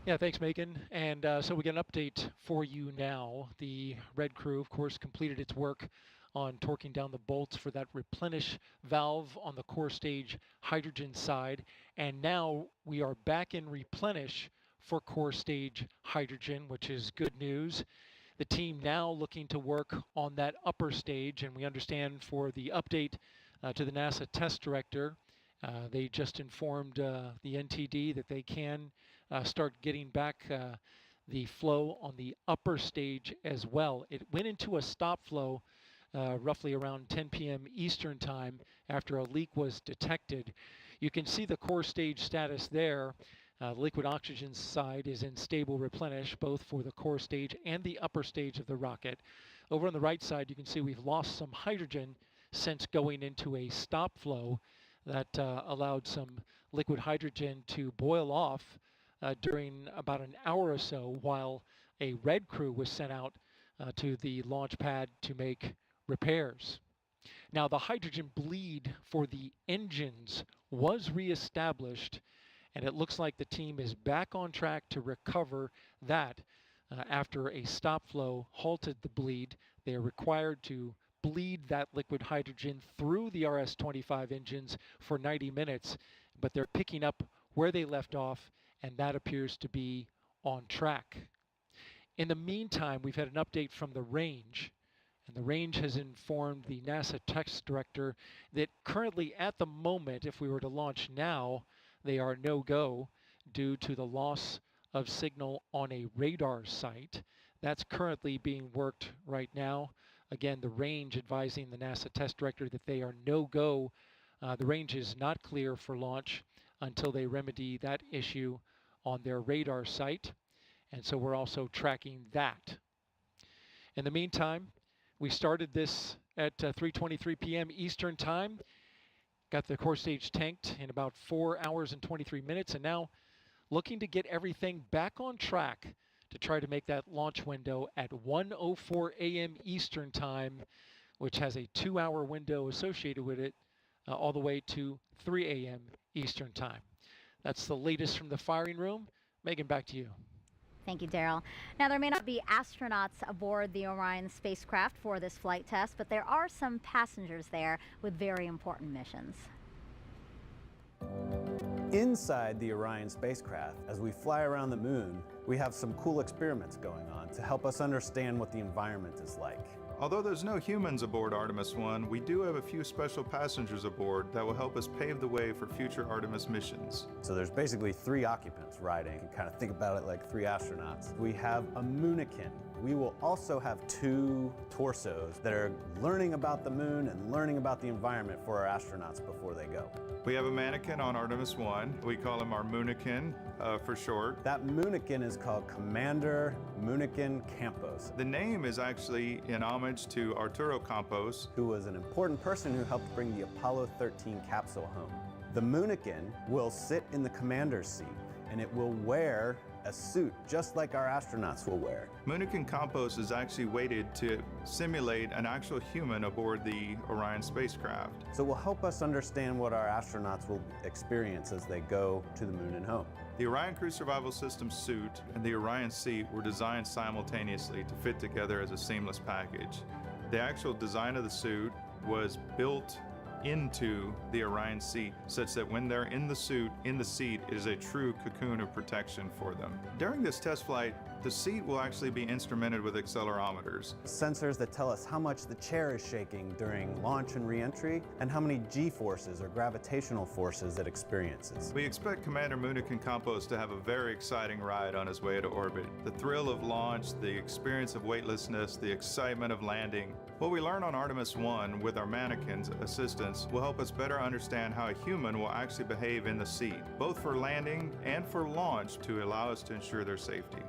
Yeah, thanks, Megan. And so we get an update for you now. The Red crew, of course, completed its work on torquing down the bolts for that replenish valve on the core stage hydrogen side. And now we are back in replenish for core stage hydrogen, which is good news. The team now looking to work on that upper stage, and we understand for the update to the NASA test director, they just informed the NTD that they can start getting back the flow on the upper stage as well. It went into a stop flow roughly around 10 p.m. Eastern time after a leak was detected. You can see the core stage status there. Liquid oxygen side is in stable replenish, both for the core stage and the upper stage of the rocket. Over on the right side, you can see we've lost some hydrogen since going into a stop flow that allowed some liquid hydrogen to boil off during about an hour or so while a Red crew was sent out to the launch pad to make repairs. Now, the hydrogen bleed for the engines was reestablished, and it looks like the team is back on track to recover that after a stop flow halted the bleed. They are required to bleed that liquid hydrogen through the RS-25 engines for 90 minutes, but they're picking up where they left off, and that appears to be on track. In the meantime, we've had an update from the range, and the range has informed the NASA test director that currently at the moment, if we were to launch now, they are no-go due to the loss of signal on a radar site. That's currently being worked right now. Again, the range advising the NASA test director that they are no-go. The range is not clear for launch until they remedy that issue on their radar site. And so we're also tracking that. In the meantime, we started this at 3:23 p.m. Eastern Time. Got the core stage tanked in about 4 hours and 23 minutes, and now looking to get everything back on track to try to make that launch window at 1:04 a.m. Eastern Time, which has a 2-hour window associated with it, all the way to 3 a.m. Eastern Time. That's the latest from the firing room. Megan, back to you. Thank you, Daryl. Now, there may not be astronauts aboard the Orion spacecraft for this flight test, but there are some passengers there with very important missions. Inside the Orion spacecraft, as we fly around the moon, we have some cool experiments going on to help us understand what the environment is like. Although there's no humans aboard Artemis 1, we do have a few special passengers aboard that will help us pave the way for future Artemis missions. So there's basically 3 occupants riding. You can kind of think about it like 3 astronauts. We have a moonikin, we will also have 2 torsos that are learning about the moon and learning about the environment for our astronauts before they go. We have a mannequin on Artemis 1. We call him our Moonikin for short. That Moonikin is called Commander Moonikin Campos. The name is actually in homage to Arturo Campos, who was an important person who helped bring the Apollo 13 capsule home. The Moonikin will sit in the commander's seat, and it will wear a suit just like our astronauts will wear. Moonikin Campos is actually weighted to simulate an actual human aboard the Orion spacecraft. So it will help us understand what our astronauts will experience as they go to the moon and home. The Orion Crew Survival System suit and the Orion seat were designed simultaneously to fit together as a seamless package. The actual design of the suit was built into the Orion seat such that when they're in the suit, in the seat, it is a true cocoon of protection for them. During this test flight, the seat will actually be instrumented with accelerometers. Sensors that tell us how much the chair is shaking during launch and re-entry and how many G-forces or gravitational forces it experiences. We expect Commander Moonikin Campos to have a very exciting ride on his way to orbit. The thrill of launch, the experience of weightlessness, the excitement of landing. What we learn on Artemis 1 with our mannequins assistants will help us better understand how a human will actually behave in the seat, both for landing and for launch to allow us to ensure their safety.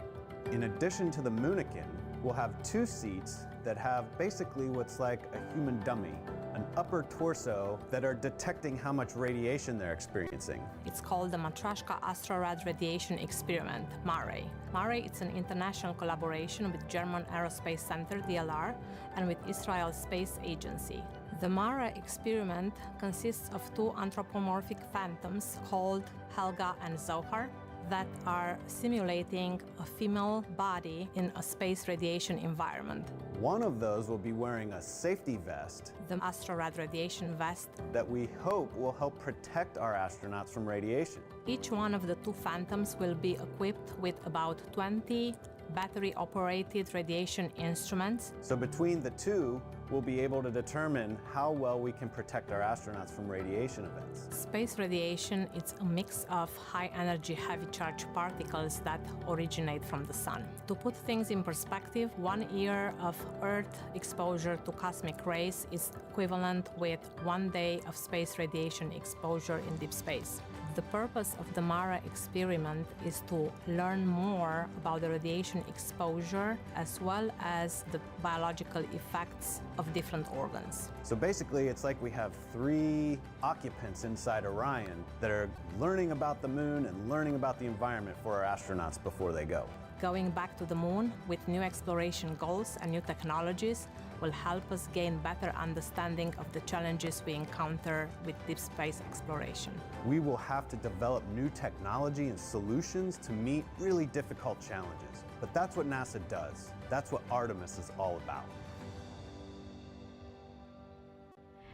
In addition to the Moonikin, we'll have 2 seats that have basically what's like a human dummy, an upper torso that are detecting how much radiation they're experiencing. It's called the Matryoshka Astrorad Radiation Experiment, MARE. MARE is an international collaboration with German Aerospace Center, DLR, and with Israel Space Agency. The MARE experiment consists of 2 anthropomorphic phantoms called Helga and Zohar that are simulating a female body in a space radiation environment. One of those will be wearing a safety vest, the Astrorad radiation vest, that we hope will help protect our astronauts from radiation. Each one of the 2 phantoms will be equipped with about 20 battery-operated radiation instruments. So between the 2, we'll be able to determine how well we can protect our astronauts from radiation events. Space radiation is a mix of high-energy heavy charge particles that originate from the sun. To put things in perspective, 1 year of Earth exposure to cosmic rays is equivalent with 1 day of space radiation exposure in deep space. The purpose of the MARE experiment is to learn more about the radiation exposure as well as the biological effects of different organs. So basically, it's like we have 3 occupants inside Orion that are learning about the moon and learning about the environment for our astronauts before they go. Going back to the moon with new exploration goals and new technologies will help us gain better understanding of the challenges we encounter with deep space exploration. We will have to develop new technology and solutions to meet really difficult challenges. But that's what NASA does. That's what Artemis is all about.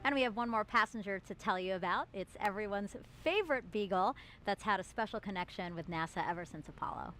And we have one more passenger to tell you about. It's everyone's favorite beagle that's had a special connection with NASA ever since Apollo.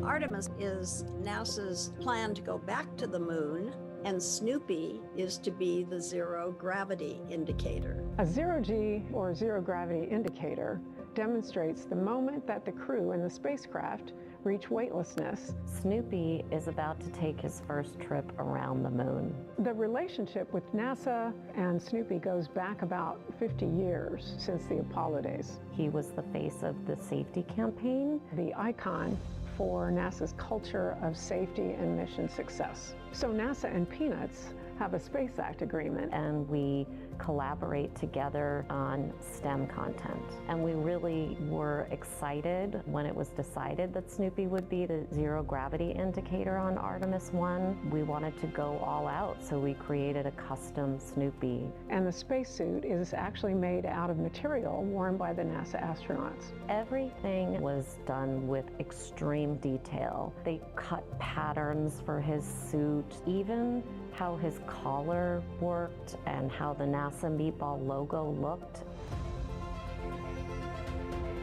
Artemis is NASA's plan to go back to the moon, and Snoopy is to be the zero gravity indicator. A zero-G or zero gravity indicator demonstrates the moment that the crew in the spacecraft reach weightlessness. Snoopy is about to take his first trip around the moon. The relationship with NASA and Snoopy goes back about 50 years since the Apollo days. He was the face of the safety campaign, the icon for NASA's culture of safety and mission success. So NASA and Peanuts have a Space Act agreement. And we collaborate together on STEM content. And we really were excited when it was decided that Snoopy would be the zero gravity indicator on Artemis 1. We wanted to go all out, so we created a custom Snoopy. And the spacesuit is actually made out of material worn by the NASA astronauts. Everything was done with extreme detail. They cut patterns for his suit, even how his collar worked and how the NASA Meatball logo looked.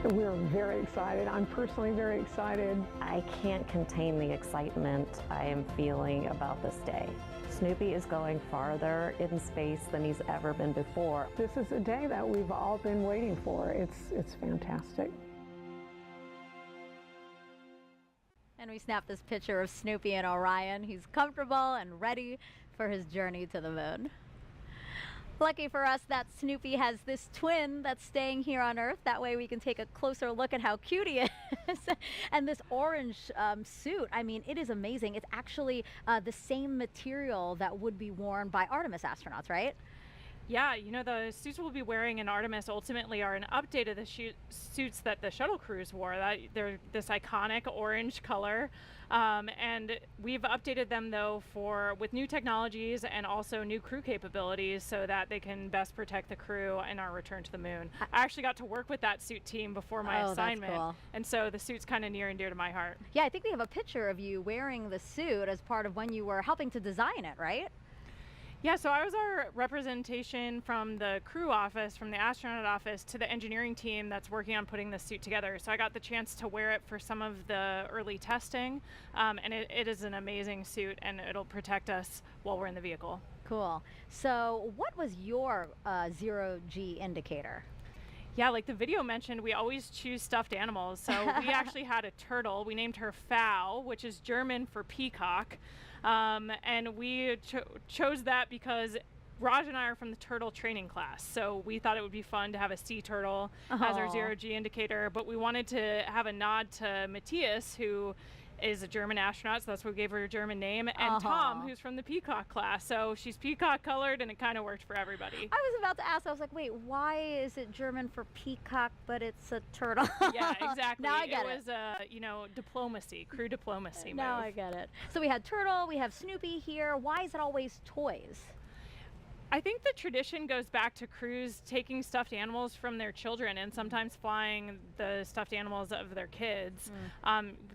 We're very excited. I'm personally very excited. I can't contain the excitement I am feeling about this day. Snoopy is going farther in space than he's ever been before. This is a day that we've all been waiting for. It's fantastic. And we snap this picture of Snoopy and Orion. He's comfortable and ready for his journey to the moon. Lucky for us that Snoopy has this twin that's staying here on Earth. That way we can take a closer look at how cute he is. And this orange suit, I mean, it is amazing. It's actually the same material that would be worn by Artemis astronauts, right? Yeah, you know, the suits we'll be wearing in Artemis ultimately are an update of the suits that the shuttle crews wore. They're this iconic orange color. And we've updated them, though, with new technologies and also new crew capabilities so that they can best protect the crew in our return to the moon. I actually got to work with that suit team before my assignment. That's cool. And so the suit's kind of near and dear to my heart. Yeah, I think we have a picture of you wearing the suit as part of when you were helping to design it, right? Yeah, so I was our representation from the crew office, from the astronaut office, to the engineering team that's working on putting this suit together. So I got the chance to wear it for some of the early testing, and it is an amazing suit, and it'll protect us while we're in the vehicle. Cool. So what was your zero-G indicator? Yeah, like the video mentioned, we always choose stuffed animals. So we actually had a turtle. We named her Pfau, which is German for peacock. And we chose that because Raj and I are from the turtle training class. So we thought it would be fun to have a sea turtle as our zero-G indicator. But we wanted to have a nod to Matthias, who is a German astronaut, so that's why we gave her a German name, and Tom, who's from the peacock class. So she's peacock colored, and it kind of worked for everybody. I was about to ask, I was like, wait, why is it German for peacock, but it's a turtle? Yeah, exactly. Now I get it. Was, diplomacy, crew diplomacy move. Now I get it. So we had Turtle, we have Snoopy here. Why is it always toys? I think the tradition goes back to crews taking stuffed animals from their children and sometimes flying the stuffed animals of their kids.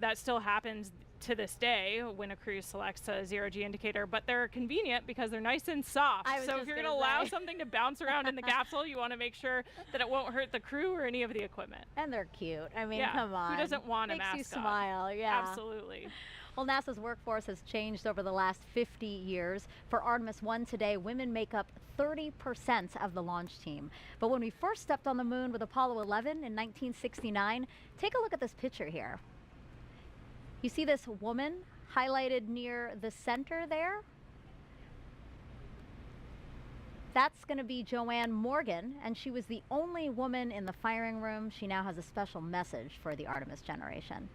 That still happens to this day when a crew selects a zero-G indicator, but they're convenient because they're nice and soft. So if you're going to allow something to bounce around in the capsule, you want to make sure that it won't hurt the crew or any of the equipment. And they're cute. I mean, come on. Who doesn't want a mascot? Makes you smile, yeah. Absolutely. Well, NASA's workforce has changed over the last 50 years. For Artemis 1 today, women make up 30% of the launch team. But when we first stepped on the moon with Apollo 11 in 1969, take a look at this picture here. You see this woman highlighted near the center there? That's going to be Joanne Morgan, and she was the only woman in the firing room. She now has a special message for the Artemis generation.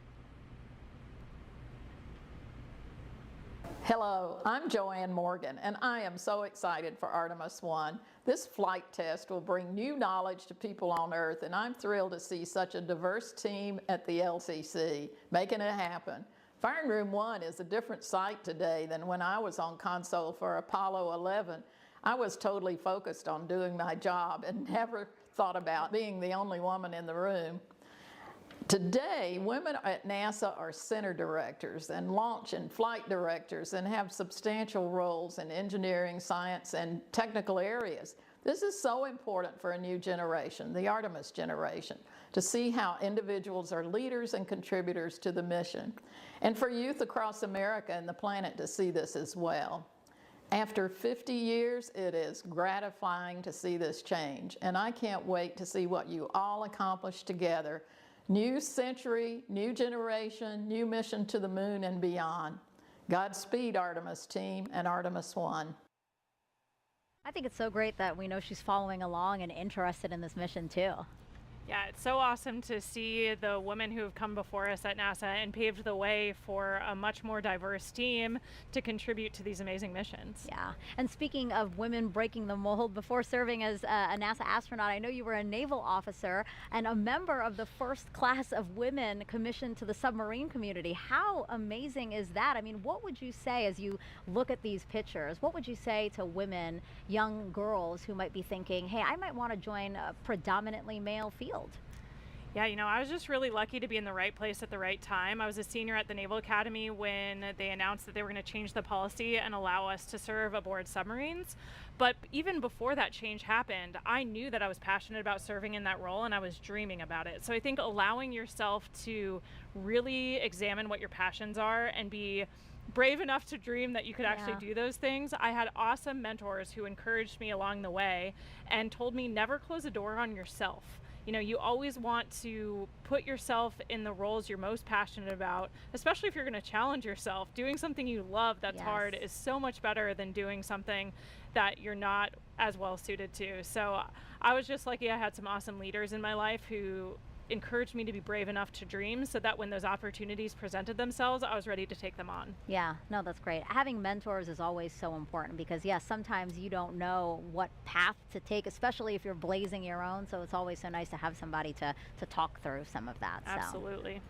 Hello, I'm Joanne Morgan, and I am so excited for Artemis 1. This flight test will bring new knowledge to people on Earth, and I'm thrilled to see such a diverse team at the LCC making it happen. Firing Room 1 is a different sight today than when I was on console for Apollo 11. I was totally focused on doing my job and never thought about being the only woman in the room. Today, women at NASA are center directors and launch and flight directors and have substantial roles in engineering, science, and technical areas. This is so important for a new generation, the Artemis generation, to see how individuals are leaders and contributors to the mission, and for youth across America and the planet to see this as well. After 50 years, it is gratifying to see this change, and I can't wait to see what you all accomplish together. New century, new generation, new mission to the moon and beyond. Godspeed, Artemis team and Artemis 1. I think it's so great that we know she's following along and interested in this mission too. Yeah, it's so awesome to see the women who have come before us at NASA and paved the way for a much more diverse team to contribute to these amazing missions. Yeah, and speaking of women breaking the mold, before serving as a NASA astronaut, I know you were a naval officer and a member of the first class of women commissioned to the submarine community. How amazing is that? I mean, what would you say as you look at these pictures? What would you say to women, young girls who might be thinking, hey, I might want to join a predominantly male field? Yeah, you know, I was just really lucky to be in the right place at the right time. I was a senior at the Naval Academy when they announced that they were going to change the policy and allow us to serve aboard submarines. But even before that change happened, I knew that I was passionate about serving in that role and I was dreaming about it. So I think allowing yourself to really examine what your passions are and be brave enough to dream that you could actually do those things. I had awesome mentors who encouraged me along the way and told me never close a door on yourself. You know, you always want to put yourself in the roles you're most passionate about, especially if you're going to challenge yourself. Doing something you love that's hard is so much better than doing something that you're not as well suited to. So I was just lucky I had some awesome leaders in my life who encouraged me to be brave enough to dream, so that when those opportunities presented themselves, I was ready to take them on. Yeah, no, that's great. Having mentors is always so important because, yes, sometimes you don't know what path to take, especially if you're blazing your own. So it's always so nice to have somebody to talk through some of that. Absolutely.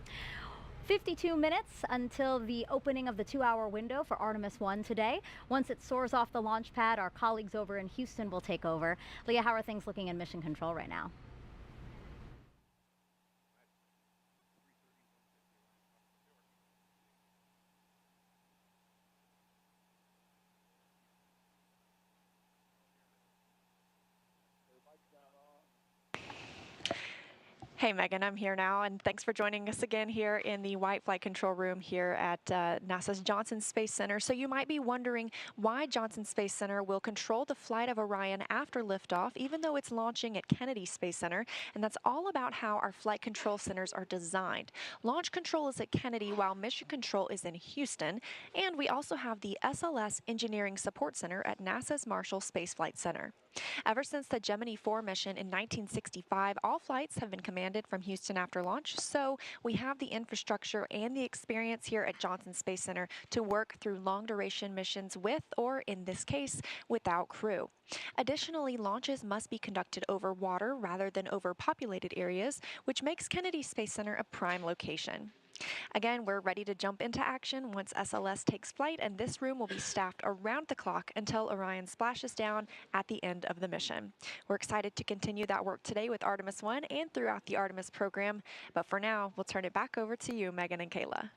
52 minutes until the opening of the 2-hour window for Artemis 1 today. Once it soars off the launch pad, our colleagues over in Houston will take over. Leah, how are things looking in Mission Control right now? Hey Megan, I'm here now, and thanks for joining us again here in the White Flight Control Room here at NASA's Johnson Space Center. So you might be wondering why Johnson Space Center will control the flight of Orion after liftoff, even though it's launching at Kennedy Space Center, and that's all about how our flight control centers are designed. Launch control is at Kennedy, while mission control is in Houston, and we also have the SLS Engineering Support Center at NASA's Marshall Space Flight Center. Ever since the Gemini 4 mission in 1965, all flights have been commanded from Houston after launch, so we have the infrastructure and the experience here at Johnson Space Center to work through long-duration missions with, or in this case, without crew. Additionally, launches must be conducted over water rather than over populated areas, which makes Kennedy Space Center a prime location. Again, we're ready to jump into action once SLS takes flight, and this room will be staffed around the clock until Orion splashes down at the end of the mission. We're excited to continue that work today with Artemis 1 and throughout the Artemis program, but for now, we'll turn it back over to you, Megan and Kayla.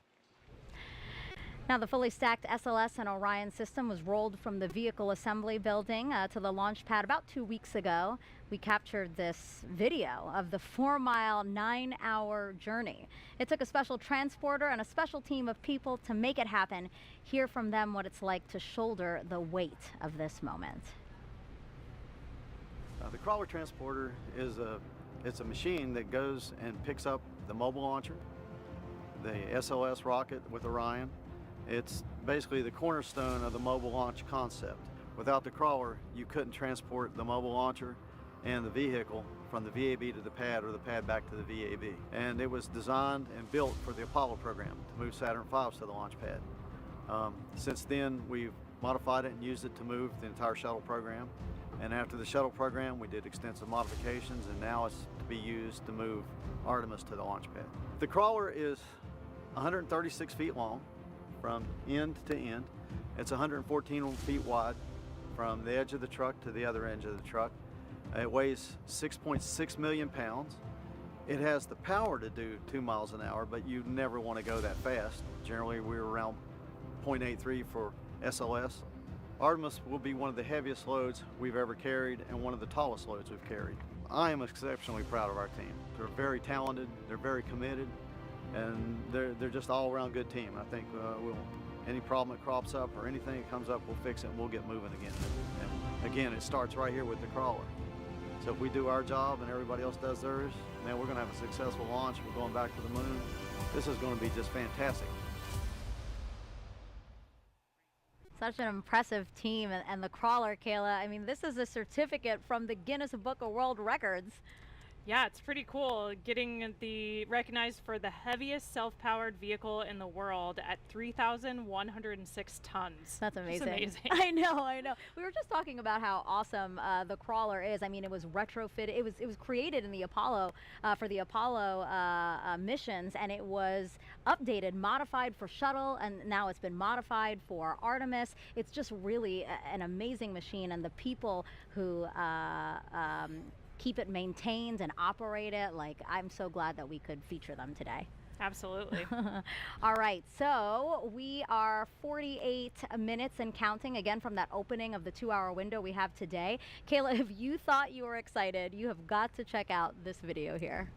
Now, the fully stacked SLS and Orion system was rolled from the vehicle assembly building to the launch pad about 2 weeks ago. We captured this video of the 4-mile, 9-hour journey. It took a special transporter and a special team of people to make it happen. Hear from them what it's like to shoulder the weight of this moment. The crawler transporter is it's a machine that goes and picks up the mobile launcher, the SLS rocket with Orion. It's basically the cornerstone of the mobile launch concept. Without the crawler, you couldn't transport the mobile launcher and the vehicle from the VAB to the pad or the pad back to the VAB. And it was designed and built for the Apollo program to move Saturn V's to the launch pad. Since then, we've modified it and used it to move the entire shuttle program. And after the shuttle program, we did extensive modifications, and now it's to be used to move Artemis to the launch pad. The crawler is 136 feet long from end to end. It's 114 feet wide from the edge of the truck to the other edge of the truck. It weighs 6.6 million pounds. It has the power to do 2 miles an hour, but you never want to go that fast. Generally, we're around 0.83 for SLS. Artemis will be one of the heaviest loads we've ever carried and one of the tallest loads we've carried. I am exceptionally proud of our team. They're very talented, they're very committed, and they're just all around good team. I think any problem that crops up or anything that comes up, we'll fix it and we'll get moving again. And again, it starts right here with the crawler. So if we do our job and everybody else does theirs, man, we're gonna have a successful launch. We're going back to the moon. This is gonna be just fantastic. Such an impressive team, and the crawler, Kayla. I mean, this is a certificate from the Guinness Book of World Records. Yeah, it's pretty cool getting recognized for the heaviest self-powered vehicle in the world at 3,106 tons. That's amazing. It's amazing. I know. We were just talking about how awesome the crawler is. I mean, it was retrofitted. It was created in the Apollo for the Apollo missions, and it was updated, modified for shuttle, and now it's been modified for Artemis. It's just really an amazing machine, and the people who keep it maintained and operate it, like, I'm so glad that we could feature them today. Absolutely. All right, so we are 48 minutes and counting, again, from that opening of the 2-hour window we have today. Kayla, if you thought you were excited, you have got to check out this video here.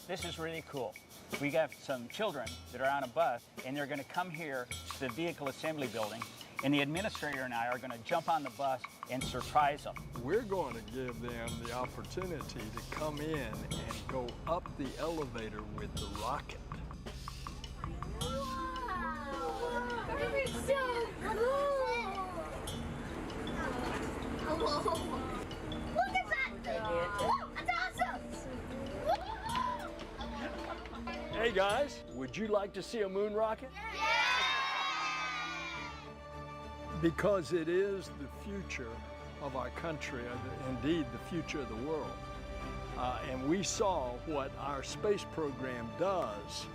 This is really cool. We got some children that are on a bus, and they're going to come here to the vehicle assembly building, and the administrator and I are going to jump on the bus and surprise them. We're going to give them the opportunity to come in and go up the elevator with the rocket. It's so cool! Hello! Look at that thing! Whoa, that's awesome! Hey guys, would you like to see a moon rocket? Yeah! Because it is the future of our country, indeed the future of the world. And we saw what our space program does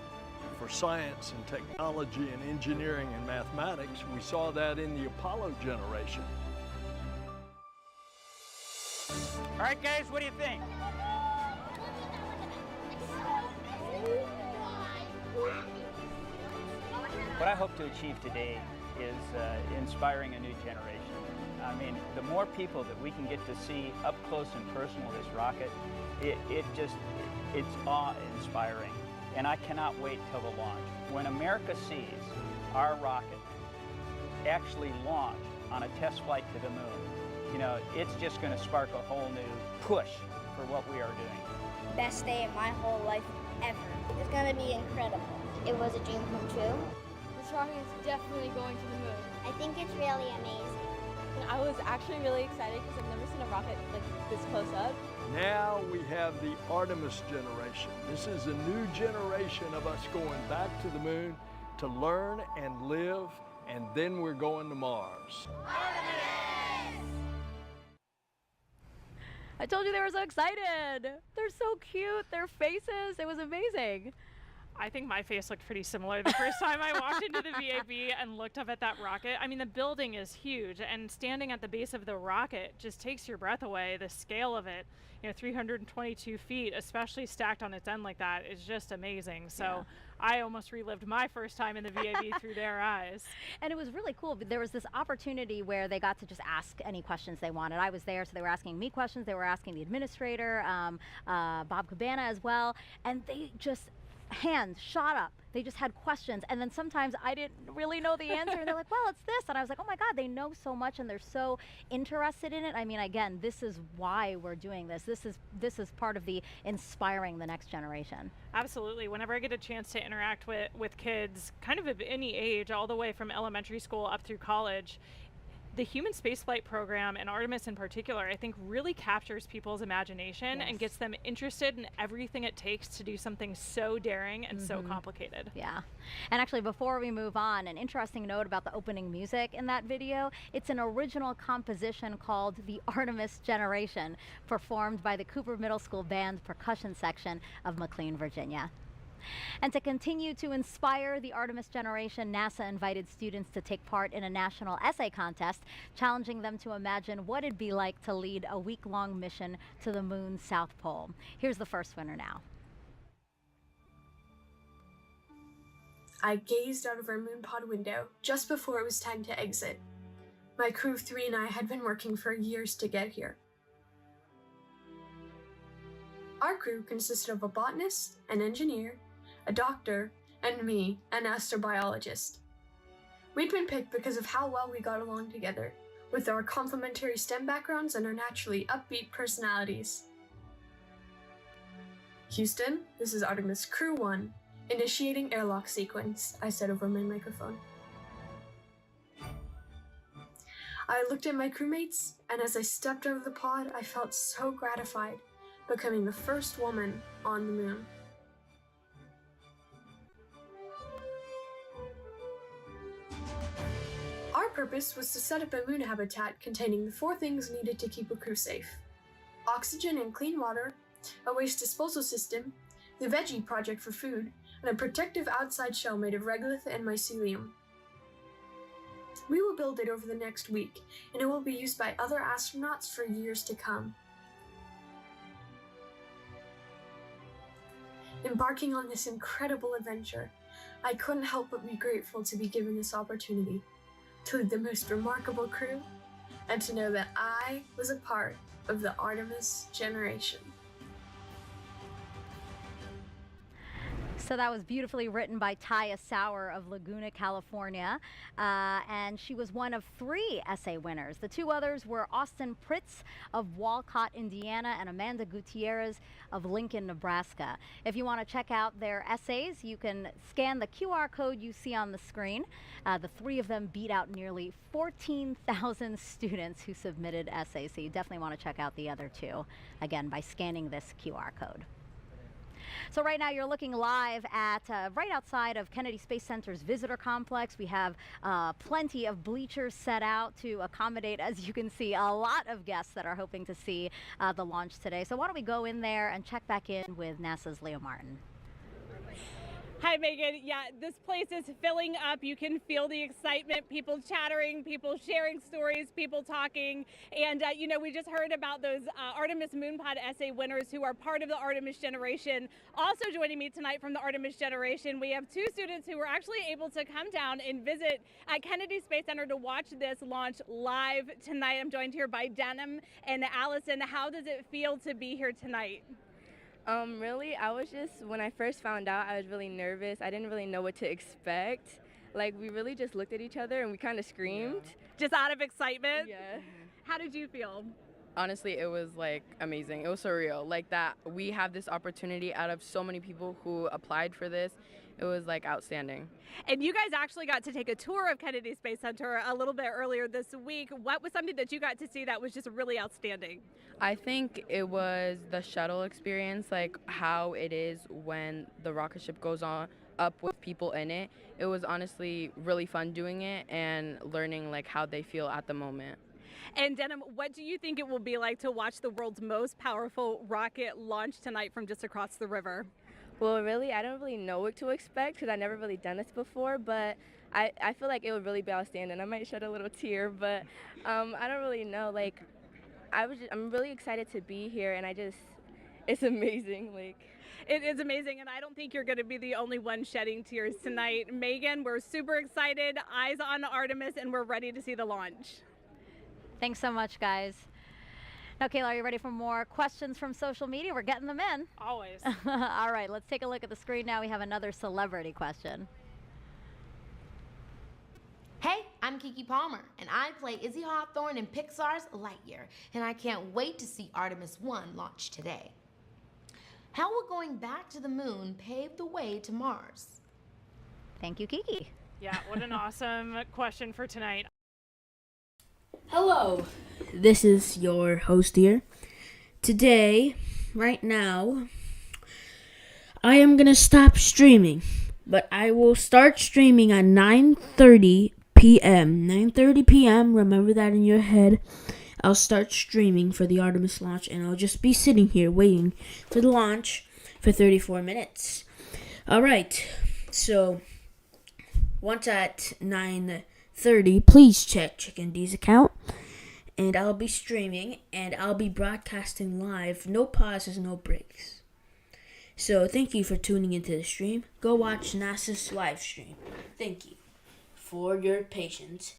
for science and technology and engineering and mathematics. We saw that in the Apollo generation. All right, guys, what do you think? What I hope to achieve today is inspiring a new generation. I mean, the more people that we can get to see up close and personal this rocket, it's awe-inspiring. And I cannot wait till the launch. When America sees our rocket actually launch on a test flight to the moon, you know, it's just going to spark a whole new push for what we are doing. Best day of my whole life ever. It's gonna be incredible. It was a dream come true. This rocket is definitely going to the moon. I think it's really amazing. And I was actually really excited because I've never seen a rocket like this close up. Now we have the Artemis generation. This is a new generation of us going back to the moon to learn and live, and then we're going to Mars. I told you they were so excited. They're so cute. Their faces, it was amazing. I think my face looked pretty similar the first time I walked into the VAB and looked up at that rocket. I mean, the building is huge, and standing at the base of the rocket just takes your breath away. The scale of it, you know, 322 feet, especially stacked on its end like that, is just amazing. So yeah. I almost relived my first time in the VAB through their eyes. And it was really cool. There was this opportunity where they got to just ask any questions they wanted. I was there, so they were asking me questions. They were asking the administrator, Bob Cabana as well, and they just hands shot up. They just had questions, and then sometimes I didn't really know the answer, and they're like, well, it's this, and I was like, oh my God, they know so much, and they're so interested in it. I mean, again, this is why we're doing this. This is part of the inspiring the next generation. Absolutely. Whenever I get a chance to interact with kids kind of any age, all the way from elementary school up through college, the human spaceflight program, and Artemis in particular, I think really captures people's imagination and gets them interested in everything it takes to do something so daring and so complicated. Yeah. And actually, before we move on, an interesting note about the opening music in that video. It's an original composition called The Artemis Generation, performed by the Cooper Middle School Band percussion section of McLean, Virginia. And to continue to inspire the Artemis generation, NASA invited students to take part in a national essay contest, challenging them to imagine what it'd be like to lead a week-long mission to the moon's South Pole. Here's the first winner now. I gazed out of our moon pod window just before it was time to exit. My crew of 3 and I had been working for years to get here. Our crew consisted of a botanist, an engineer, a doctor, and me, an astrobiologist. We'd been picked because of how well we got along together, with our complementary STEM backgrounds and our naturally upbeat personalities. Houston, this is Artemis Crew 1, initiating airlock sequence, I said over my microphone. I looked at my crewmates, and as I stepped out of the pod, I felt so gratified, becoming the first woman on the moon. Our purpose was to set up a moon habitat containing the 4 things needed to keep a crew safe: oxygen and clean water, a waste disposal system, the veggie project for food, and a protective outside shell made of regolith and mycelium. We will build it over the next week, and it will be used by other astronauts for years to come. Embarking on this incredible adventure, I couldn't help but be grateful to be given this opportunity to lead the most remarkable crew, and to know that I was a part of the Artemis generation. So that was beautifully written by Taya Sauer of Laguna, California, and she was one of 3 essay winners. The 2 others were Austin Pritz of Walcott, Indiana, and Amanda Gutierrez of Lincoln, Nebraska. If you want to check out their essays, you can scan the QR code you see on the screen. The 3 of them beat out nearly 14,000 students who submitted essays, so you definitely want to check out the other 2, again, by scanning this QR code. So right now you're looking live at right outside of Kennedy Space Center's visitor complex. We have plenty of bleachers set out to accommodate, as you can see, a lot of guests that are hoping to see the launch today. So why don't we go in there and check back in with NASA's Leo Martin. Hi, Megan. Yeah, this place is filling up. You can feel the excitement, people chattering, people sharing stories, people talking. And, you know, we just heard about those Artemis Moonpod essay winners who are part of the Artemis generation. Also joining me tonight from the Artemis generation, we have 2 students who were actually able to come down and visit at Kennedy Space Center to watch this launch live tonight. I'm joined here by Denham and Allison. How does it feel to be here tonight? Really, when I first found out, I was really nervous. I didn't really know what to expect. Like, we really just looked at each other and we kind of screamed. Just out of excitement? Yeah. How did you feel? Honestly, it was like amazing. It was surreal. Like that we have this opportunity out of so many people who applied for this. It was like outstanding. And you guys actually got to take a tour of Kennedy Space Center a little bit earlier this week. What was something that you got to see that was just really outstanding? I think it was the shuttle experience, like how it is when the rocket ship goes on up with people in it. It was honestly really fun doing it and learning like how they feel at the moment. And Denham, what do you think it will be like to watch the world's most powerful rocket launch tonight from just across the river? Well, really, I don't really know what to expect because I've never really done this before, but I feel like it would really be outstanding. I might shed a little tear, but I don't really know. Like, I'm really excited to be here, and it's amazing. Like, it is amazing, and I don't think you're going to be the only one shedding tears tonight. Megan, we're super excited, eyes on Artemis, and we're ready to see the launch. Thanks so much, guys. Now, Kayla, are you ready for more questions from social media? We're getting them in. Always. All right, let's take a look at the screen now. We have another celebrity question. Hey, I'm Kiki Palmer, and I play Izzy Hawthorne in Pixar's Lightyear, and I can't wait to see Artemis 1 launch today. How will going back to the moon pave the way to Mars? Thank you, Kiki. Yeah, what an awesome question for tonight. Hello, this is your host here. Today, right now, I am gonna stop streaming, but I will start streaming at 9:30 p.m. 9:30 p.m. Remember that in your head. I'll start streaming for the Artemis launch, and I'll just be sitting here waiting for the launch for 34 minutes. All right, so once at 9:30, please check Chicken D's account, and I'll be streaming, and I'll be broadcasting live, no pauses, no breaks. So thank you for tuning into the stream. Go watch NASA's live stream. Thank you for your patience.